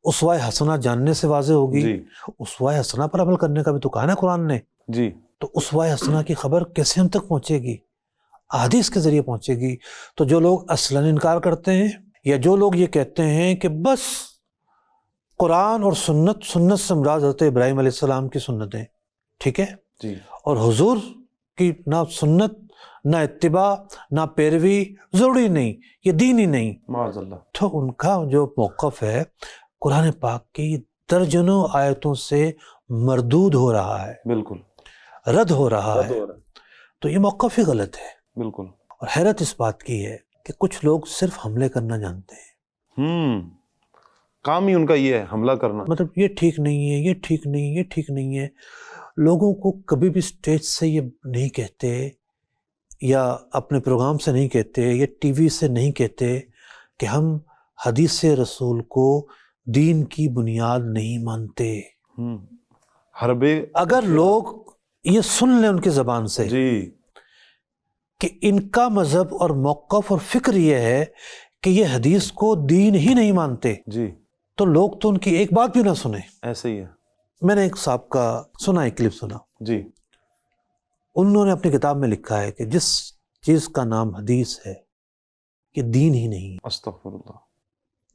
اسوہ حسنہ جاننے سے واضح ہوگی. جی اسوہ حسنہ پر عمل کرنے کا بھی تو کہا نا قرآن نے. جی تو اسوہ حسنہ کی خبر کیسے ہم تک پہنچے گی؟ احادیث کے ذریعے پہنچے گی. تو جو لوگ اصلاً انکار کرتے ہیں یا جو لوگ یہ کہتے ہیں کہ بس قرآن اور سنت سے مراد حضرت ابراہیم علیہ السلام کی سنتیں، ٹھیک ہے جی، اور حضور کی نہ سنت نہ اتباع نہ پیروی ضروری نہیں، یہ دین ہی نہیں، معاذ اللہ. تو ان کا جو موقف ہے قرآن پاک کی درجنوں آیتوں سے مردود ہو رہا ہے، بالکل رد ہو رہا ہے، تو یہ موقف ہی غلط ہے. بالکل. اور حیرت اس بات کی ہے کہ کچھ لوگ صرف حملے کرنا جانتے ہیں، کام ہی ان کا یہ ہے حملہ کرنا. مطلب یہ ٹھیک نہیں ہے، یہ ٹھیک نہیں، یہ ٹھیک نہیں ہے. لوگوں کو کبھی بھی سٹیج سے یہ نہیں کہتے یا اپنے پروگرام سے نہیں کہتے یا ٹی وی سے نہیں کہتے کہ ہم حدیث رسول کو دین کی بنیاد نہیں مانتے. حربے اگر لوگ یہ سن لیں ان کی زبان سے جی کہ ان کا مذہب اور موقف اور فکر یہ ہے کہ یہ حدیث کو دین ہی نہیں مانتے، جی تو لوگ تو ان کی ایک بات بھی نہ سنیں. ایسے ہی ہے. میں نے ایک صاحب کا سنا، ایک کلپ سنا، جی انہوں نے اپنی کتاب میں لکھا ہے کہ جس چیز کا نام حدیث ہے یہ دین ہی نہیں، استغفر اللہ.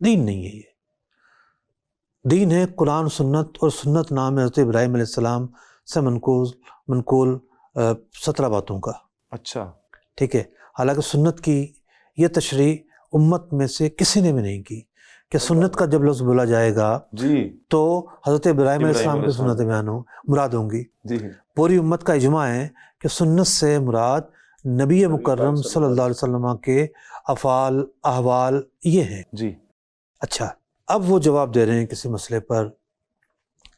دین نہیں ہے. یہ دین ہے قرآن سنت، اور سنت نام ہے حضرت ابراہیم علیہ السلام سے منقول 17 باتوں کا. اچھا. ٹھیک ہے، حالانکہ سنت کی یہ تشریح امت میں سے کسی نے بھی نہیں کی کہ سنت کا جب لفظ بولا جائے گا جی تو حضرت ابراہیم علیہ السلام کی سنت بیان مراد ہوں گی. جی پوری امت کا اجماع ہے کہ سنت سے مراد نبی مکرم صلی اللہ علیہ وسلم کے افعال احوال یہ ہیں. جی. اچھا، اب وہ جواب دے رہے ہیں کسی مسئلے پر.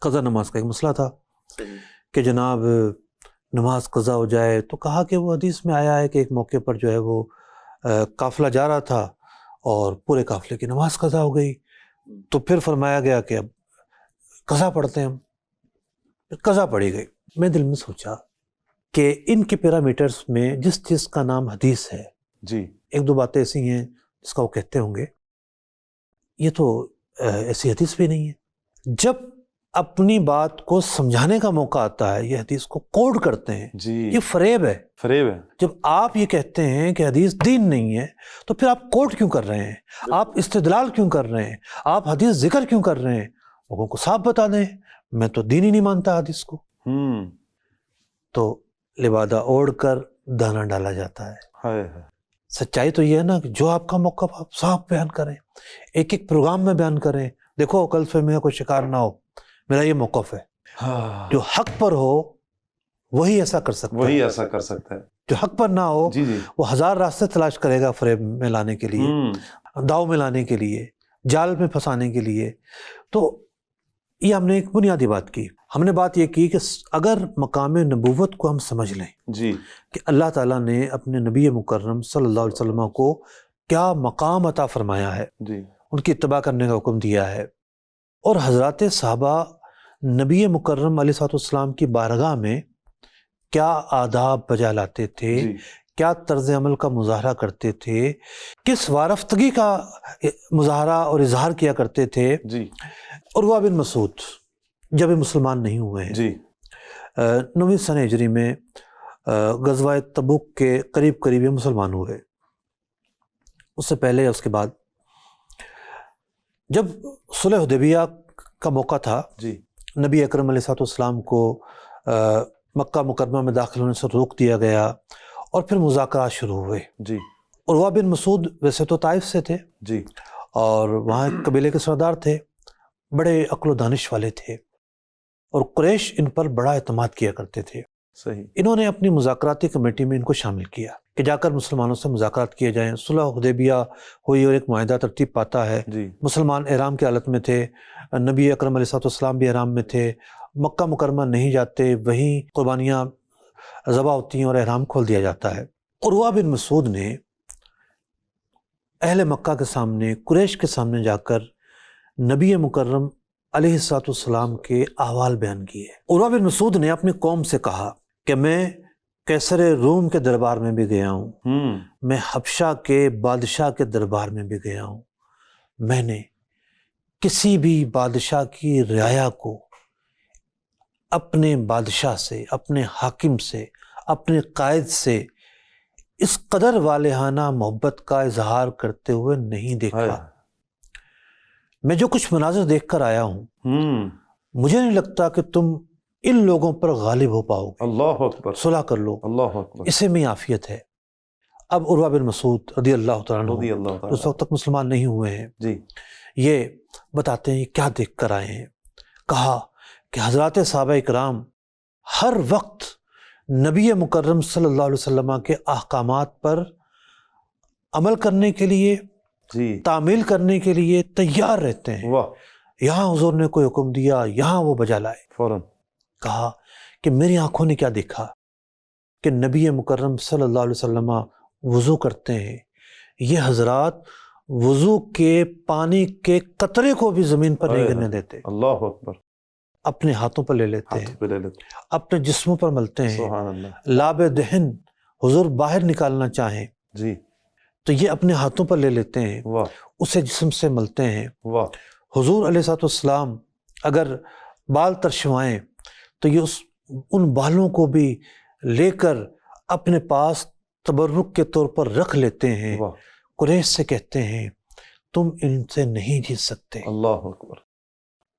قضا نماز کا ایک مسئلہ تھا کہ جناب نماز قضا ہو جائے، تو کہا کہ وہ حدیث میں آیا ہے کہ ایک موقع پر جو ہے وہ قافلہ جا رہا تھا اور پورے قافلے کی نماز قضا ہو گئی، تو پھر فرمایا گیا کہ اب قضا پڑھتے ہیں. ہم قضا پڑھی گئی. میں دل میں سوچا کہ ان کے پیرامیٹرز میں جس چیز کا نام حدیث ہے، جی ایک دو باتیں ایسی ہیں جس کا وہ کہتے ہوں گے، یہ تو ایسی حدیث بھی نہیں ہے. جب اپنی بات کو سمجھانے کا موقع آتا ہے یہ حدیث کو کوڈ کرتے ہیں. جی یہ فریب ہے. فریب ہے. جب آپ یہ کہتے ہیں کہ حدیث دین نہیں ہے تو پھر آپ کوٹ کیوں کر رہے ہیں؟ آپ استدلال کیوں کر رہے ہیں؟ آپ حدیث ذکر کیوں کر رہے ہیں؟ لوگوں کو صاف بتا دیں میں تو دین ہی نہیں مانتا حدیث کو. تو لبادہ اوڑھ کر دانا ڈالا جاتا ہے. سچائی تو یہ ہے نا کہ جو آپ کا موقف آپ صاف بیان کریں، ایک ایک پروگرام میں بیان کریں. دیکھو کل سے میرا کوئی شکار نہ ہو، میرا یہ موقف ہے. جو حق پر ہو وہی ایسا کر سکتا ہے، وہی ایسا کر سکتا ہے. جو حق پر نہ ہو جی جی وہ 1000 راستے تلاش کرے گا فریب میں لانے کے لیے، داؤ میں لانے کے لیے، جال میں پھنسانے کے لیے. تو یہ ہم نے ایک بنیادی بات کی. ہم نے بات یہ کی کہ اگر مقام نبوت کو ہم سمجھ لیں جی کہ اللہ تعالیٰ نے اپنے نبی مکرم صلی اللہ علیہ وسلم کو کیا مقام عطا فرمایا ہے، جی ان کی اتباع کرنے کا حکم دیا ہے، اور حضرات صحابہ نبی مکرم علیہ الصلوۃ والسلام کی بارگاہ میں کیا آداب بجا لاتے تھے، جی کیا طرز عمل کا مظاہرہ کرتے تھے، کس وارفتگی کا مظاہرہ اور اظہار کیا کرتے تھے. جی. عروہ بن مسعود جب یہ مسلمان نہیں ہوئے ہیں، جی 9ویں سنہ ہجری میں غزوہ تبوک کے قریب یہ مسلمان ہوئے. اس سے پہلے اس کے بعد جب صلح حدیبیہ کا موقع تھا، جی نبی اکرم علیہ الصلوۃ والسلام کو مکہ مکرمہ میں داخل ہونے سے روک دیا گیا اور پھر مذاکرات شروع ہوئے. جی. عروہ بن مسعود ویسے تو طائف سے تھے جی اور وہاں ایک قبیلے کے سردار تھے، بڑے عقل و دانش والے تھے، اور قریش ان پر بڑا اعتماد کیا کرتے تھے. صحیح. انہوں نے اپنی مذاکراتی کمیٹی میں ان کو شامل کیا کہ جا کر مسلمانوں سے مذاکرات کیے جائیں. صلح حدیبیہ ہوئی اور ایک معاہدہ ترتیب پاتا ہے. جی مسلمان احرام کی حالت میں تھے، نبی اکرم علیہ الصلوۃ والسلام بھی احرام میں تھے، مکہ مکرمہ نہیں جاتے، وہیں قربانیاں ذبح ہوتی ہیں اور احرام کھول دیا جاتا ہے. عروہ بن مسعود نے اہل مکہ کے سامنے، قریش کے سامنے جا کر نبی مکرم علیہ الصلوۃ والسلام کے احوال بیان کیے. عروہ بن مسعود نے اپنی قوم سے کہا کہ میں قیصر روم کے دربار میں بھی گیا ہوں، میں حبشہ کے بادشاہ کے دربار میں بھی گیا ہوں، میں نے کسی بھی بادشاہ کی رعایا کو اپنے بادشاہ سے، اپنے حاکم سے، اپنے قائد سے اس قدر والہانہ محبت کا اظہار کرتے ہوئے نہیں دیکھا۔ میں جو کچھ مناظر دیکھ کر آیا ہوں، مجھے نہیں لگتا کہ تم ان لوگوں پر غالب ہو پاؤ گے۔ اللہ اکبر، صلح کر لو، اللہ اکبر۔ اسے میں عافیت ہے۔ اب عروہ بن مسعود رضی اللہ تعالیٰ رضی عنہ اللہ تعالیٰ اس وقت تک مسلمان نہیں ہوئے ہیں، جی یہ بتاتے ہیں کیا دیکھ کر آئے ہیں۔ کہا کہ حضرات صحابہ اکرام ہر وقت نبی مکرم صلی اللہ علیہ وسلم کے احکامات پر عمل کرنے کے لیے، جی تعمیل کرنے کے لیے تیار رہتے ہیں۔ واہ، یہاں حضور نے کوئی حکم دیا، یہاں وہ بجا لائے۔ فوراً کہا کہ میری آنکھوں نے کیا دیکھا کہ نبی مکرم صلی اللہ علیہ وسلم وضو کرتے ہیں، یہ حضرات وضو کے پانی کے قطرے کو بھی زمین پر نہیں گرنے دیتے، اللہ اکبر، اپنے ہاتھوں پر لے لیتے ہیں، ہاتھ پہ لے لیتے، اپنے جسموں پر ملتے ہیں۔ سبحان اللہ، لاب دہن حضور باہر نکالنا چاہیں جی تو یہ اپنے ہاتھوں پر لے لیتے ہیں، واہ اسے جسم سے ملتے ہیں۔ واہ، حضور علیہ السلام اگر بال ترشوائیں تو یہ ان بالوں کو بھی لے کر اپنے پاس تبرک کے طور پر رکھ لیتے ہیں۔ واہ، قریش سے کہتے ہیں تم ان سے نہیں جیت سکتے۔ اللہ اکبر،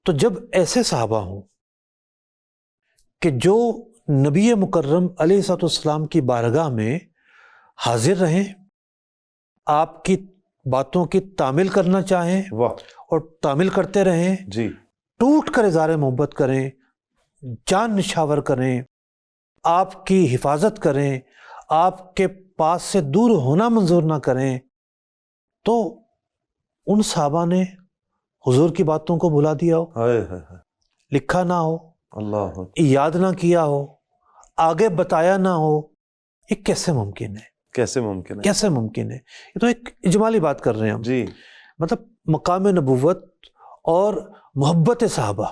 تو جب ایسے صحابہ ہوں کہ جو نبی مکرم علیہ السلام کی بارگاہ میں حاضر رہیں، آپ کی باتوں کی تعمیل کرنا چاہیں واہ، اور تعمیل کرتے رہیں، جی ٹوٹ کر اظہار محبت کریں، جان نشاور کریں، آپ کی حفاظت کریں، آپ کے پاس سے دور ہونا منظور نہ کریں، تو ان صحابہ نے حضور کی باتوں کو بھلا دیا ہو، ہائے ہائے ہائے، لکھا نہ ہو، اللہ اکبر، یاد نہ کیا ہو، آگے بتایا نہ ہو، یہ کیسے ممکن ہے؟ کیسے ممکن ہے؟ کیسے ممکن ہے؟ یہ تو ایک اجمالی بات کر رہے ہیں ہم، جی مطلب مقام نبوت اور محبت صحابہ،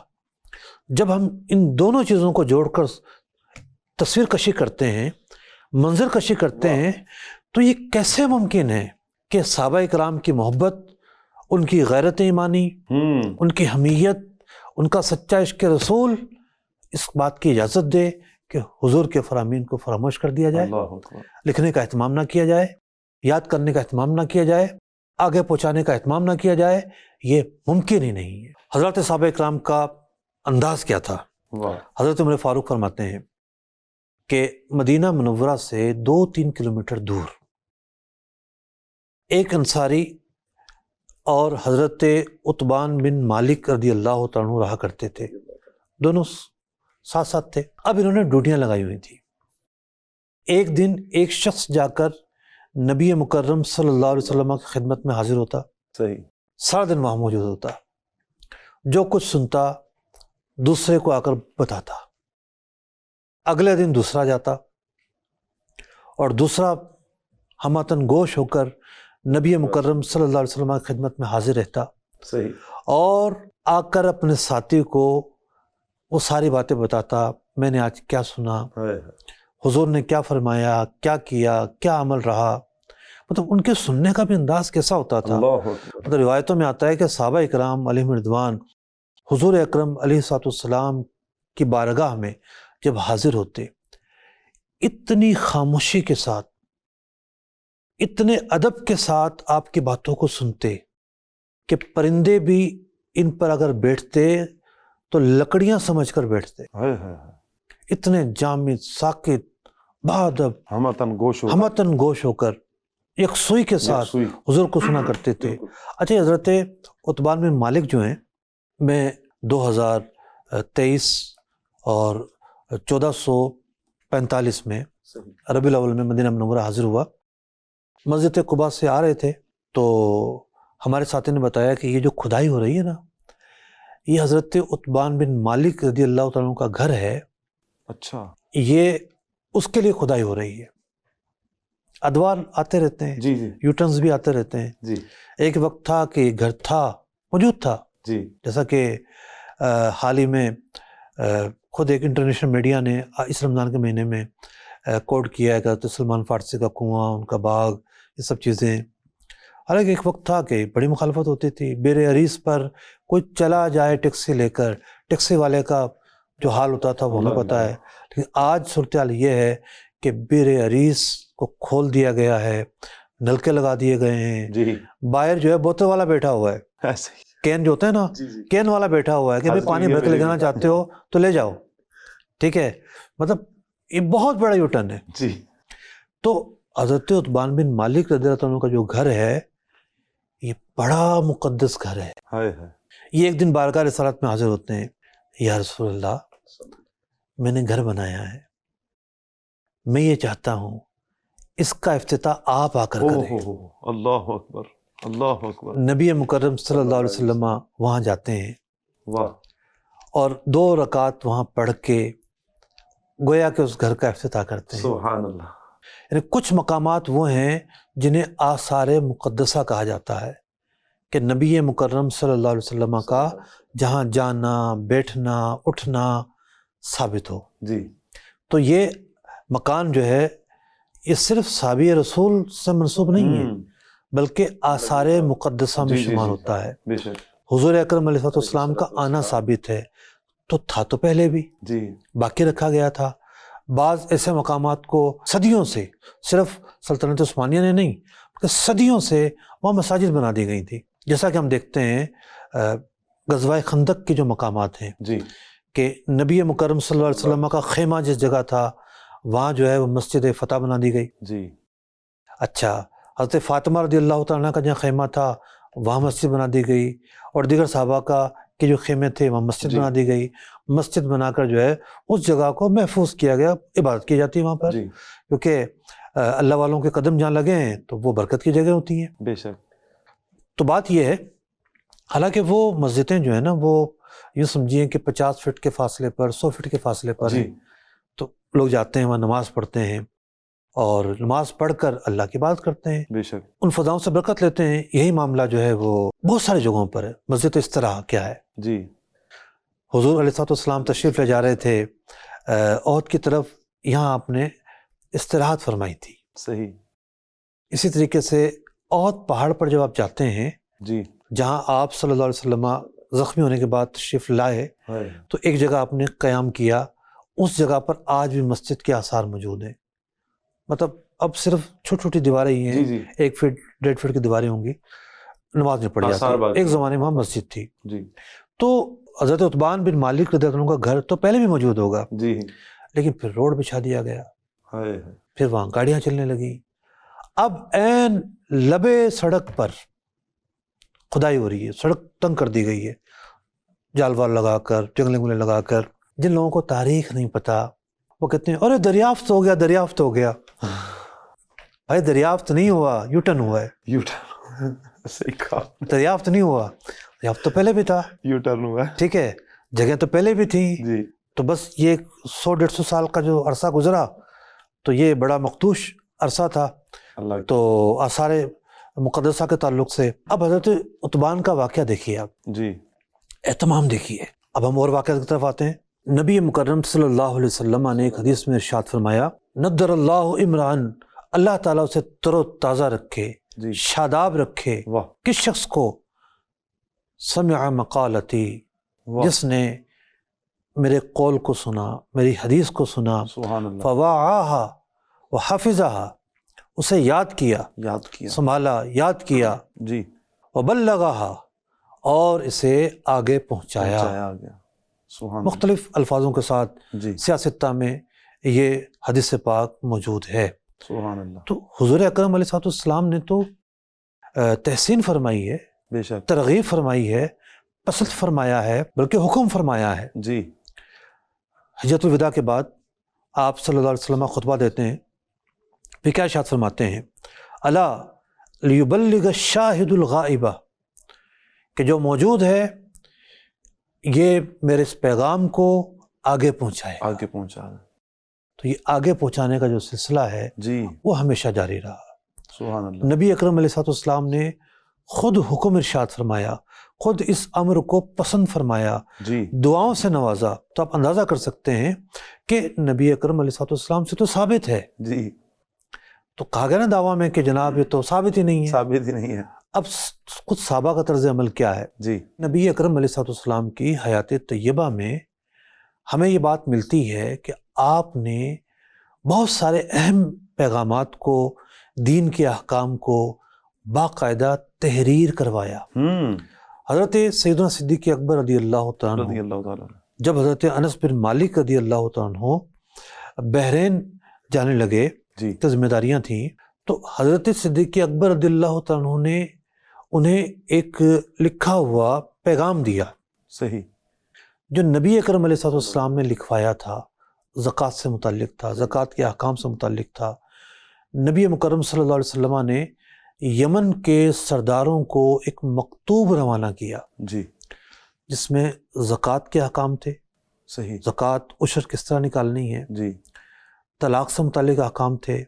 جب ہم ان دونوں چیزوں کو جوڑ کر تصویر کشی کرتے ہیں، منظر کشی کرتے ہیں، تو یہ کیسے ممکن ہے کہ صحابہ کرام کی محبت، ان کی غیرت ایمانی، ان کی حمیت، ان کا سچا عشق رسول اس بات کی اجازت دے کہ حضور کے فرامین کو فراموش کر دیا جائے، اللہ اکبر، لکھنے کا اہتمام نہ کیا جائے، یاد کرنے کا اہتمام نہ کیا جائے، آگے پہنچانے کا اہتمام نہ کیا جائے، یہ ممکن ہی نہیں ہے۔ حضرت صحابہ کرام کا انداز کیا تھا؟ واہ، حضرت عمر فاروق فرماتے ہیں کہ مدینہ منورہ سے 2-3 کلومیٹر دور ایک انصاری اور حضرت عتبان بن مالک رضی اللہ تعالیٰ عنہ رہا کرتے تھے، دونوں ساتھ ساتھ تھے۔ اب انہوں نے ڈیوٹیاں لگائی ہوئی تھی۔ ایک دن ایک شخص جا کر نبی مکرم صلی اللہ علیہ وسلم کی خدمت میں حاضر ہوتا، صحیح، سارا دن وہاں موجود ہوتا، جو کچھ سنتا دوسرے کو آ کر بتاتا، اگلے دن دوسرا جاتا اور دوسرا ہماتن گوش ہو کر نبی مکرم صلی اللہ علیہ وسلم کی خدمت میں حاضر رہتا صحیح، اور آ کر اپنے ساتھی کو وہ ساری باتیں بتاتا، میں نے آج کیا سنا، ہائے ہائے، حضور نے کیا فرمایا، کیا کیا، کیا عمل رہا۔ مطلب ان کے سننے کا بھی انداز کیسا ہوتا تھا؟ اللہ اکبر، مطلب روایتوں میں آتا ہے کہ صحابہ اکرام علیہم رضوان حضور اکرم علیہ السلام کی بارگاہ میں جب حاضر ہوتے، اتنی خاموشی کے ساتھ، اتنے ادب کے ساتھ آپ کی باتوں کو سنتے کہ پرندے بھی ان پر اگر بیٹھتے تو لکڑیاں سمجھ کر بیٹھتے، ہائے ہائے ہائے، اتنے جامد، ساکت، بادب، ہمتن گوش ہو، ہمتن گوش ہو کر یکسوئی کے ساتھ یکسوئی، حضور کو سنا کرتے تھے۔ اچھا، حضرت عتبان بن مالک جو ہیں، میں 2023 اور 1445 میں صحیح، ربیع الاول میں مدینہ منورہ حاضر ہوا۔ مسجد قباء سے آ رہے تھے تو ہمارے ساتھی نے بتایا کہ یہ جو کھدائی ہو رہی ہے نا، یہ حضرت عتبان بن مالک رضی اللہ تعالیٰ عنہ کا گھر ہے، اچھا، یہ اس کے لیے کھدائی ہو رہی ہے۔ ادوار آتے رہتے ہیں، جی جی یوٹرنز بھی آتے رہتے ہیں۔ جی ایک وقت تھا کہ گھر تھا، موجود تھا، جی، جیسا کہ حال ہی میں خود ایک انٹرنیشنل میڈیا نے اس رمضان کے مہینے میں کوڈ کیا ہے کہ حضرت سلمان فارسی کا کنواں، ان کا باغ، یہ سب چیزیں۔ حالانکہ ایک وقت تھا کہ بڑی مخالفت ہوتی تھی، بیر عریض پر کوئی چلا جائے ٹیکسی لے کر، ٹیکسی والے کا جو حال ہوتا تھا وہ ہمیں پتہ ہے۔ لیکن آج صورتحال یہ ہے کہ بیر عریس کو کھول دیا گیا ہے، نلکے لگا دیے گئے ہیں، جی باہر جو ہے بوتل والا بیٹھا ہوا ہے، ایسے ہی کین جو ہوتا ہے نا، کین والا بیٹھا ہوا ہے کہ بھائی پانی بھر کے لے جانا چاہتے ہو تو لے جاؤ، ٹھیک ہے. مطلب یہ بہت بڑا یو ٹرن ہے. جی. تو حضرت عتبان بن مالک رضی اللہ عنہ کا جو گھر ہے یہ بڑا مقدس گھر ہے. یہ ایک دن بارگاہ رسالت میں حاضر ہوتے ہیں، یا رسول اللہ میں نے گھر بنایا ہے، میں یہ چاہتا ہوں اس کا افتتاح آپ آ کر کریں. اللہ اکبر، اللہ اکبر. نبی مکرم صلی اللہ علیہ وسلم وہاں جاتے ہیں واہ. اور 2 رکعت وہاں پڑھ کے گویا کہ اس گھر کا افتتاح کرتے ہیں. سبحان اللہ. یعنی کچھ مقامات وہ ہیں جنہیں آثار مقدسہ کہا جاتا ہے کہ نبی مکرم صلی اللہ علیہ وسلم کا جہاں جانا، بیٹھنا، اٹھنا ثابت ہو. جی. تو یہ مکان جو ہے یہ صرف صحابی رسول سے منسوب نہیں ہے بلکہ آثار مقدسہ میں شمار ہوتا ہے. بے شک. حضور اکرم علیہ السلام کا آنا ثابت ہے، تو تھا تو پہلے بھی، جی. باقی رکھا گیا تھا. بعض ایسے مقامات کو صدیوں سے، صرف سلطنت عثمانیہ نے نہیں بلکہ صدیوں سے وہاں مساجد بنا دی گئی تھی. جیسا کہ ہم دیکھتے ہیں غزوہ خندق کے جو مقامات ہیں جی. کہ نبی مکرم صلی اللہ علیہ وسلم کا خیمہ جس جگہ تھا وہاں جو ہے وہ مسجد فتح بنا دی گئی. جی. اچھا، حضرت فاطمہ رضی اللہ تعالیٰ کا جہاں خیمہ تھا وہاں مسجد بنا دی گئی، اور دیگر صحابہ کا کے جو خیمے تھے وہاں مسجد بنا دی گئی. مسجد بنا کر جو ہے اس جگہ کو محفوظ کیا گیا، عبادت کی جاتی ہے وہاں پر. جی. کیونکہ اللہ والوں کے قدم جہاں لگے ہیں تو وہ برکت کی جگہ ہوتی ہیں. بے شک. تو بات یہ ہے، حالانکہ وہ مسجدیں جو ہیں نا وہ یوں سمجھیے کہ 50 فٹ کے فاصلے پر، 100 فٹ کے فاصلے پر ہیں. تو لوگ جاتے ہیں وہاں نماز پڑھتے ہیں اور نماز پڑھ کر اللہ کی بات کرتے ہیں. بے شک. ان فضاؤں سے برکت لیتے ہیں. یہی معاملہ جو ہے وہ بہت ساری جگہوں پر ہے. مسجد استراحہ کیا ہے؟ جی. حضور علیہ السلام تشریف لے جا رہے تھے احد کی طرف، یہاں آپ نے استراحت فرمائی تھی. صحیح. اسی طریقے سے احد پہاڑ پر جب آپ جاتے ہیں، جی. جہاں آپ صلی اللہ علیہ وسلم زخمی ہونے کے بعد تشریف لائے، تو ایک جگہ آپ نے قیام کیا، اس جگہ پر آج بھی مسجد کے آثار موجود ہیں. مطلب اب صرف چھوٹی چھوٹی دیواریں ہی ہیں، 1 فٹ 1.5 فٹ کی دیواریں ہوں گی، نماز میں پڑھ جاتی ہے. ایک زمانے میں وہاں مسجد تھی. جی. تو حضرت عتبان بن مالک رضی اللہ عنہ کا گھر تو پہلے بھی موجود ہوگا، جی. لیکن پھر روڈ بچھا دیا گیا، ہائے. پھر وہاں گاڑیاں چلنے لگی. اب عین لبے سڑک پر کھدائی ہو رہی ہے، سڑک تنگ کر دی گئی ہے جال وال لگا کر، جنگلے لگا کر. جن لوگوں کو تاریخ نہیں پتا وہ کہتے ہیں ارے دریافت ہو گیا، دریافت ہو گیا. بھائی دریافت نہیں ہوا، یو ٹرن ہوا ہے. You turn. صحیح کہا. دریافت نہیں ہوا، دریافت تو پہلے بھی تھا. یو ٹرن ہوا ہے. ٹھیک ہے، جگہ تو پہلے بھی تھی. جی. تو بس یہ 100-150 سال کا جو عرصہ گزرا تو یہ بڑا مخدوش عرصہ تھا اللہ. تو آثار مقدسہ کے تعلق سے. اب حضرت عتبان کا واقعہ دیکھیے آپ. جی. اہتمام دیکھیے. اب ہم اور واقعات کی طرف آتے ہیں. نبی مکرم صلی اللہ علیہ وسلم نے ایک حدیث میں ارشاد فرمایا، نضر اللہ عمران، اللہ تعالیٰ اسے تر و تازہ رکھے، جی. شاداب رکھے. واہ. کس شخص کو؟ سمع مقالتی، واہ. جس نے میرے قول کو سنا، میری حدیث کو سنا، سبحان اللہ. فواعاہا وحفظہا، اسے یاد کیا، یاد کیا، سنبھالا، یاد کیا، جی. وبلغہا، اور اسے آگے پہنچایا. گیا. سبحان مختلف الفاظوں کے ساتھ جی. سیاستہ میں یہ حدیث پاک موجود ہے. سبحان اللہ. تو حضور اکرم علیہ السلام نے تو تحسین فرمائی ہے، بے شک. ترغیب فرمائی ہے، پسند فرمایا ہے، بلکہ حکم فرمایا ہے. جی. حجۃ الوداع کے بعد آپ صلی اللہ علیہ وسلم خطبہ دیتے ہیں، پھر کیا ارشاد فرماتے ہیں؟ الا لیبلغ الشاہد الغائبہ، کہ جو موجود ہے یہ میرے اس پیغام کو آگے پہنچائے. آگے پہنچا. تو یہ آگے پہنچانے کا جو سلسلہ ہے جی. وہ ہمیشہ جاری رہا. سبحان اللہ. نبی اکرم علیہ السلام نے خود حکم ارشاد فرمایا، خود اس امر کو پسند فرمایا، جی. دعاؤں سے نوازا. تو آپ اندازہ کر سکتے ہیں کہ نبی اکرم علیہ السلام سے تو ثابت ہے. جی. تو کہا گیا نا دعویٰ میں کہ جناب یہ تو ثابت ہی نہیں ہے. ثابت ہی نہیں ہے. اب خود صحابہ کا طرز عمل کیا ہے؟ جی. نبی اکرم علیہ السلام کی حیات طیبہ میں ہمیں یہ بات ملتی ہے کہ آپ نے بہت سارے اہم پیغامات کو، دین کے احکام کو باقاعدہ تحریر کروایا۔ حضرت سیدنا صدیق اکبر رضی اللہ تعالیٰ رضی عنہ اللہ تعالیٰ جب حضرت انس بن مالک رضی اللہ تعالیٰ عنہ بحرین جانے لگے جی تو ذمہ داریاں تھیں، تو حضرت صدیق اکبر رضی اللہ تعالیٰ عنہ نے انہیں ایک لکھا ہوا پیغام دیا صحیح، جو نبی اکرم علیہ السلام نے لکھوایا تھا، زکوٰۃ سے متعلق تھا، زکوٰۃ کے احکام سے متعلق تھا۔ نبی مکرم صلی اللہ علیہ وسلم نے یمن کے سرداروں کو ایک مکتوب روانہ کیا جی جس میں زکوٰۃ کے احکام تھے، صحیح، زکوٰۃ عشر کس طرح نکالنی ہے، جی طلاق سے متعلق احکام تھے،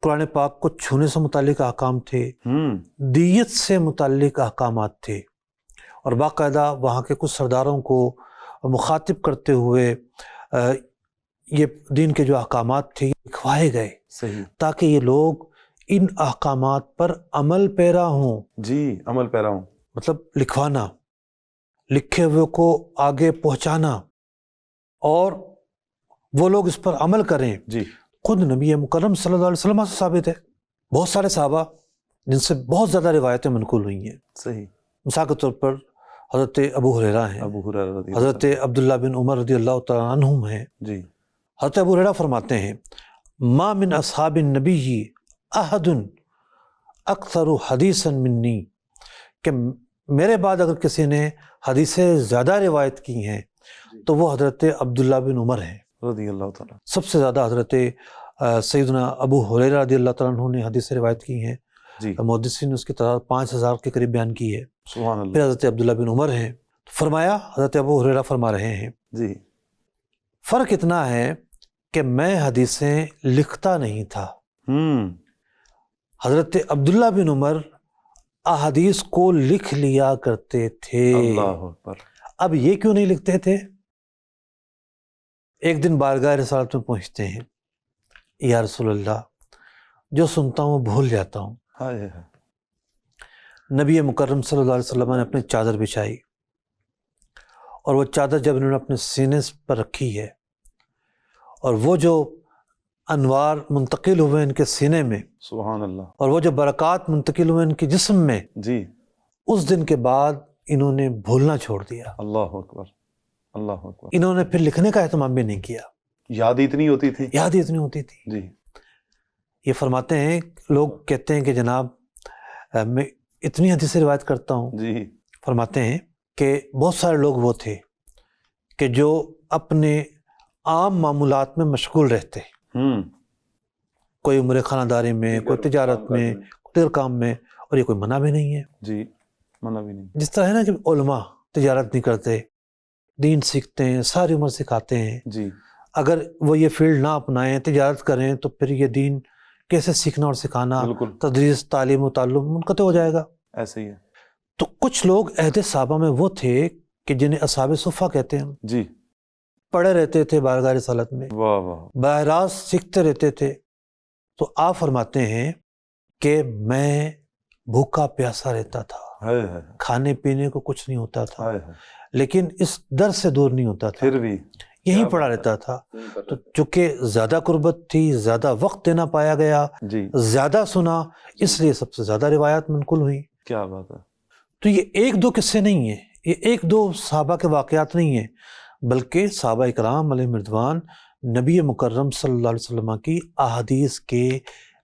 قرآن پاک کو چھونے سے متعلق احکام تھے، دیت سے متعلق احکامات تھے، اور باقاعدہ وہاں کے کچھ سرداروں کو مخاطب کرتے ہوئے یہ دین کے جو احکامات تھے لکھوائے گئے صحیح، تاکہ یہ لوگ ان احکامات پر عمل پیرا ہوں۔ جی عمل پیرا ہوں، مطلب لکھوانا، لکھے ہوئے کو آگے پہنچانا، اور وہ لوگ اس پر عمل کریں۔ جی خود نبی مکرم صلی اللہ علیہ وسلم سے ثابت ہے، بہت سارے صحابہ جن سے بہت زیادہ روایتیں منقول ہوئی ہیں، صحیح، مثال کے طور پر حضرت ابو ہریرہ ہیں، ابو ہریرہ رضی اللہ حضرت عبداللہ بن عمر رضی اللہ تعالیٰ عنہم ہیں۔ جی حضرت ابو ہریرہ فرماتے ہیں ما من اصحاب النبی احد اکثر حدیثا منی، کہ میرے بعد اگر کسی نے حدیثیں زیادہ روایت کی ہیں تو وہ حضرت عبداللہ بن عمر ہیں۔ رضی اللہ تعالیٰ، سب سے زیادہ حضرت سیدنا ابو ہریرہ رضی اللہ تعالیٰ عنہ نے حدیثیں روایت کی ہیں، جی محدثین نے اس کی تعداد 5000 کے قریب بیان کی ہے۔ سبحان اللہ، پھر حضرت عبداللہ بن عمر ہیں، فرمایا حضرت ابو ہریرہ فرما رہے ہیں جی فرق اتنا ہے کہ میں حدیثیں لکھتا نہیں تھا، حضرت عبداللہ بن عمر احادیث کو لکھ لیا کرتے تھے۔ اللہ اکبر، اب یہ کیوں نہیں لکھتے تھے؟ ایک دن بارگاہ رسالت میں پہنچتے ہیں، یا رسول اللہ جو سنتا ہوں بھول جاتا ہوں۔ ہائے ہائے، نبی مکرم صلی اللہ علیہ وسلم نے اپنی چادر بچھائی، اور وہ چادر جب انہوں نے اپنے سینے پر رکھی ہے، اور وہ جو انوار منتقل ہوئے ان کے سینے میں، سبحان اللہ، اور وہ جو برکات منتقل ہوئے ان کے جسم میں، جی اس دن کے بعد انہوں نے بھولنا چھوڑ دیا، اللہ اکبر، اللہ اکبر، انہوں نے پھر لکھنے کا اہتمام بھی نہیں کیا، یاد اتنی ہوتی تھی، یاد ہی اتنی ہوتی تھی۔ جی یہ فرماتے ہیں، لوگ کہتے ہیں کہ جناب میں اتنی حدیثیں روایت کرتا ہوں، جی فرماتے ہیں کہ بہت سارے لوگ وہ تھے کہ جو اپنے عام معمولات میں مشغول رہتے، کوئی امور خانہ داری میں، کوئی تجارت میں، کوئی دیگر کام میں، اور یہ کوئی منع بھی نہیں ہے۔ جی منع بھی نہیں، جس طرح ہے نا کہ علماء تجارت نہیں کرتے، دین سیکھتے ہیں، ساری عمر سکھاتے ہیں، جی اگر وہ یہ فیلڈ نہ اپنائیں، تجارت کریں، تو پھر یہ دین کیسے سیکھنا اور سکھانا، بالکل تدریس، تعلیم و تعلم منقطع ہو جائے گا۔ ایسے ہی ہے، تو کچھ لوگ عہد صحابہ میں وہ تھے کہ جنہیں اصحاب صفہ کہتے ہیں، جی پڑھے رہتے تھے بارگاہ رسالت میں، واہ واہ، براہ راست سیکھتے رہتے تھے۔ تو آپ فرماتے ہیں کہ میں بھوکا پیاسا رہتا تھا، ہائے ہائے، کھانے پینے کو کچھ نہیں ہوتا تھا، ہائے ہائے، لیکن اس در سے دور نہیں ہوتا تھا، پھر بھی یہیں پڑا رہتا تھا۔ تو چونکہ زیادہ قربت تھی، زیادہ وقت دینا پایا گیا، جی زیادہ سنا، اس لیے سب سے زیادہ روایات منقول ہوئیں۔ کیا بات ہے، تو یہ ایک دو قصے نہیں ہیں، یہ ایک دو صحابہ کے واقعات نہیں ہیں، بلکہ صحابہ اکرام علیہ رضوان نبی مکرم صلی اللہ علیہ وسلم کی احادیث کے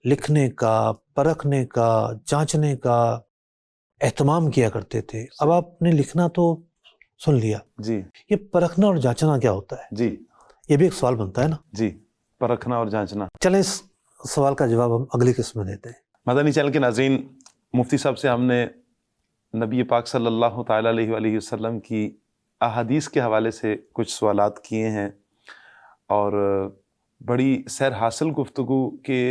لکھنے کا، پرکھنے کا، جانچنے کا اہتمام کیا کرتے تھے۔ اب آپ نے لکھنا تو سن لیا، جی یہ پرکھنا اور جانچنا کیا ہوتا ہے؟ جی یہ بھی ایک سوال بنتا ہے نا۔ جی پرکھنا اور جانچنا، چلیں اس سوال کا جواب ہم اگلی قسط میں دیتے ہیں۔ مدنی چینل کے ناظرین، مفتی صاحب سے ہم نے نبی پاک صلی اللہ تعالیٰ علیہ وآلہ وسلم کی احادیث کے حوالے سے کچھ سوالات کیے ہیں، اور بڑی سیر حاصل گفتگو کہ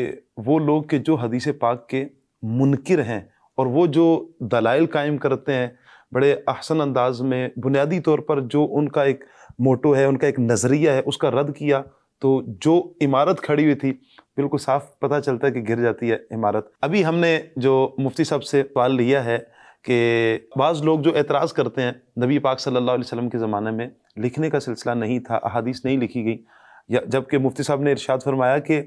وہ لوگ کہ جو حدیث پاک کے منکر ہیں اور وہ جو دلائل قائم کرتے ہیں، بڑے احسن انداز میں بنیادی طور پر جو ان کا ایک موٹو ہے، ان کا ایک نظریہ ہے، اس کا رد کیا، تو جو عمارت کھڑی ہوئی تھی بالکل صاف پتہ چلتا ہے کہ گر جاتی ہے عمارت۔ ابھی ہم نے جو مفتی صاحب سے سوال لیا ہے کہ بعض لوگ جو اعتراض کرتے ہیں نبی پاک صلی اللہ علیہ وسلم کے زمانے میں لکھنے کا سلسلہ نہیں تھا، احادیث نہیں لکھی گئی، جبکہ مفتی صاحب نے ارشاد فرمایا کہ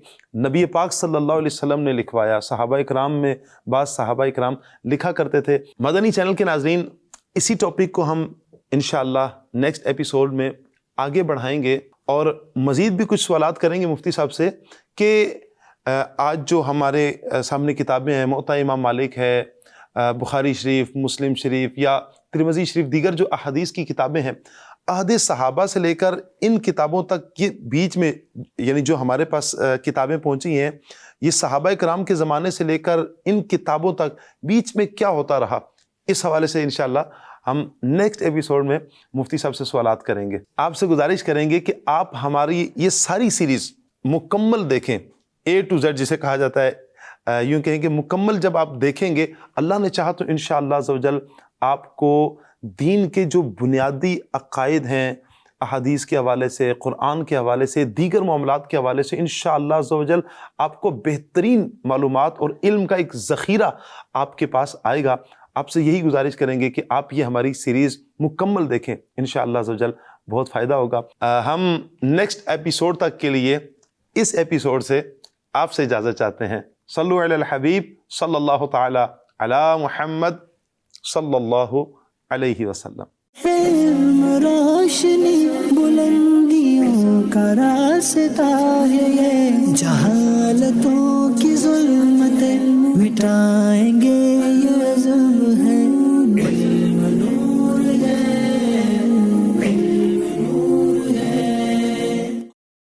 نبی پاک صلی اللہ علیہ وسلم نے لکھوایا، صحابہ اکرام میں بعض صحابہ اکرام لکھا کرتے تھے۔ مدنی چینل کے ناظرین، اسی ٹاپک کو ہم انشاءاللہ نیکسٹ ایپیسوڈ میں آگے بڑھائیں گے اور مزید بھی کچھ سوالات کریں گے مفتی صاحب سے کہ آج جو ہمارے سامنے کتابیں ہیں، موطا امام مالک ہے، بخاری شریف، مسلم شریف یا ترمذی شریف، دیگر جو احادیث کی کتابیں ہیں، عہد صحابہ سے لے کر ان کتابوں تک یہ بیچ میں یعنی جو ہمارے پاس کتابیں پہنچی ہیں، یہ صحابہ کرام کے زمانے سے لے کر ان کتابوں تک بیچ میں کیا ہوتا رہا، اس حوالے سے انشاءاللہ ہم نیکسٹ ایپیسوڈ میں مفتی صاحب سے سوالات کریں گے۔ آپ سے گزارش کریں گے کہ آپ ہماری یہ ساری سیریز مکمل دیکھیں، A to Z جسے کہا جاتا ہے، یوں کہیں کہ مکمل جب آپ دیکھیں گے، اللہ نے چاہا تو انشاءاللہ عز و جل آپ کو دین کے جو بنیادی عقائد ہیں، احادیث کے حوالے سے، قرآن کے حوالے سے، دیگر معاملات کے حوالے سے انشاءاللہ عز و جل آپ کو بہترین معلومات اور علم کا ایک ذخیرہ آپ کے پاس آئے گا۔ آپ سے یہی گزارش کریں گے کہ آپ یہ ہماری سیریز مکمل دیکھیں، انشاءاللہ عز و جل بہت فائدہ ہوگا۔ ہم نیکسٹ ایپیسوڈ تک کے لیے اس ایپیسوڈ سے آپ سے اجازت چاہتے ہیں۔ صلو علی الحبیب صلی اللہ تعالی علی محمد صلی اللہ علیہ وسلم۔ علم روشنی بلندیوں کا راستہ ہے، یہ جہالتوں کی ظلمتیں مٹائیں گے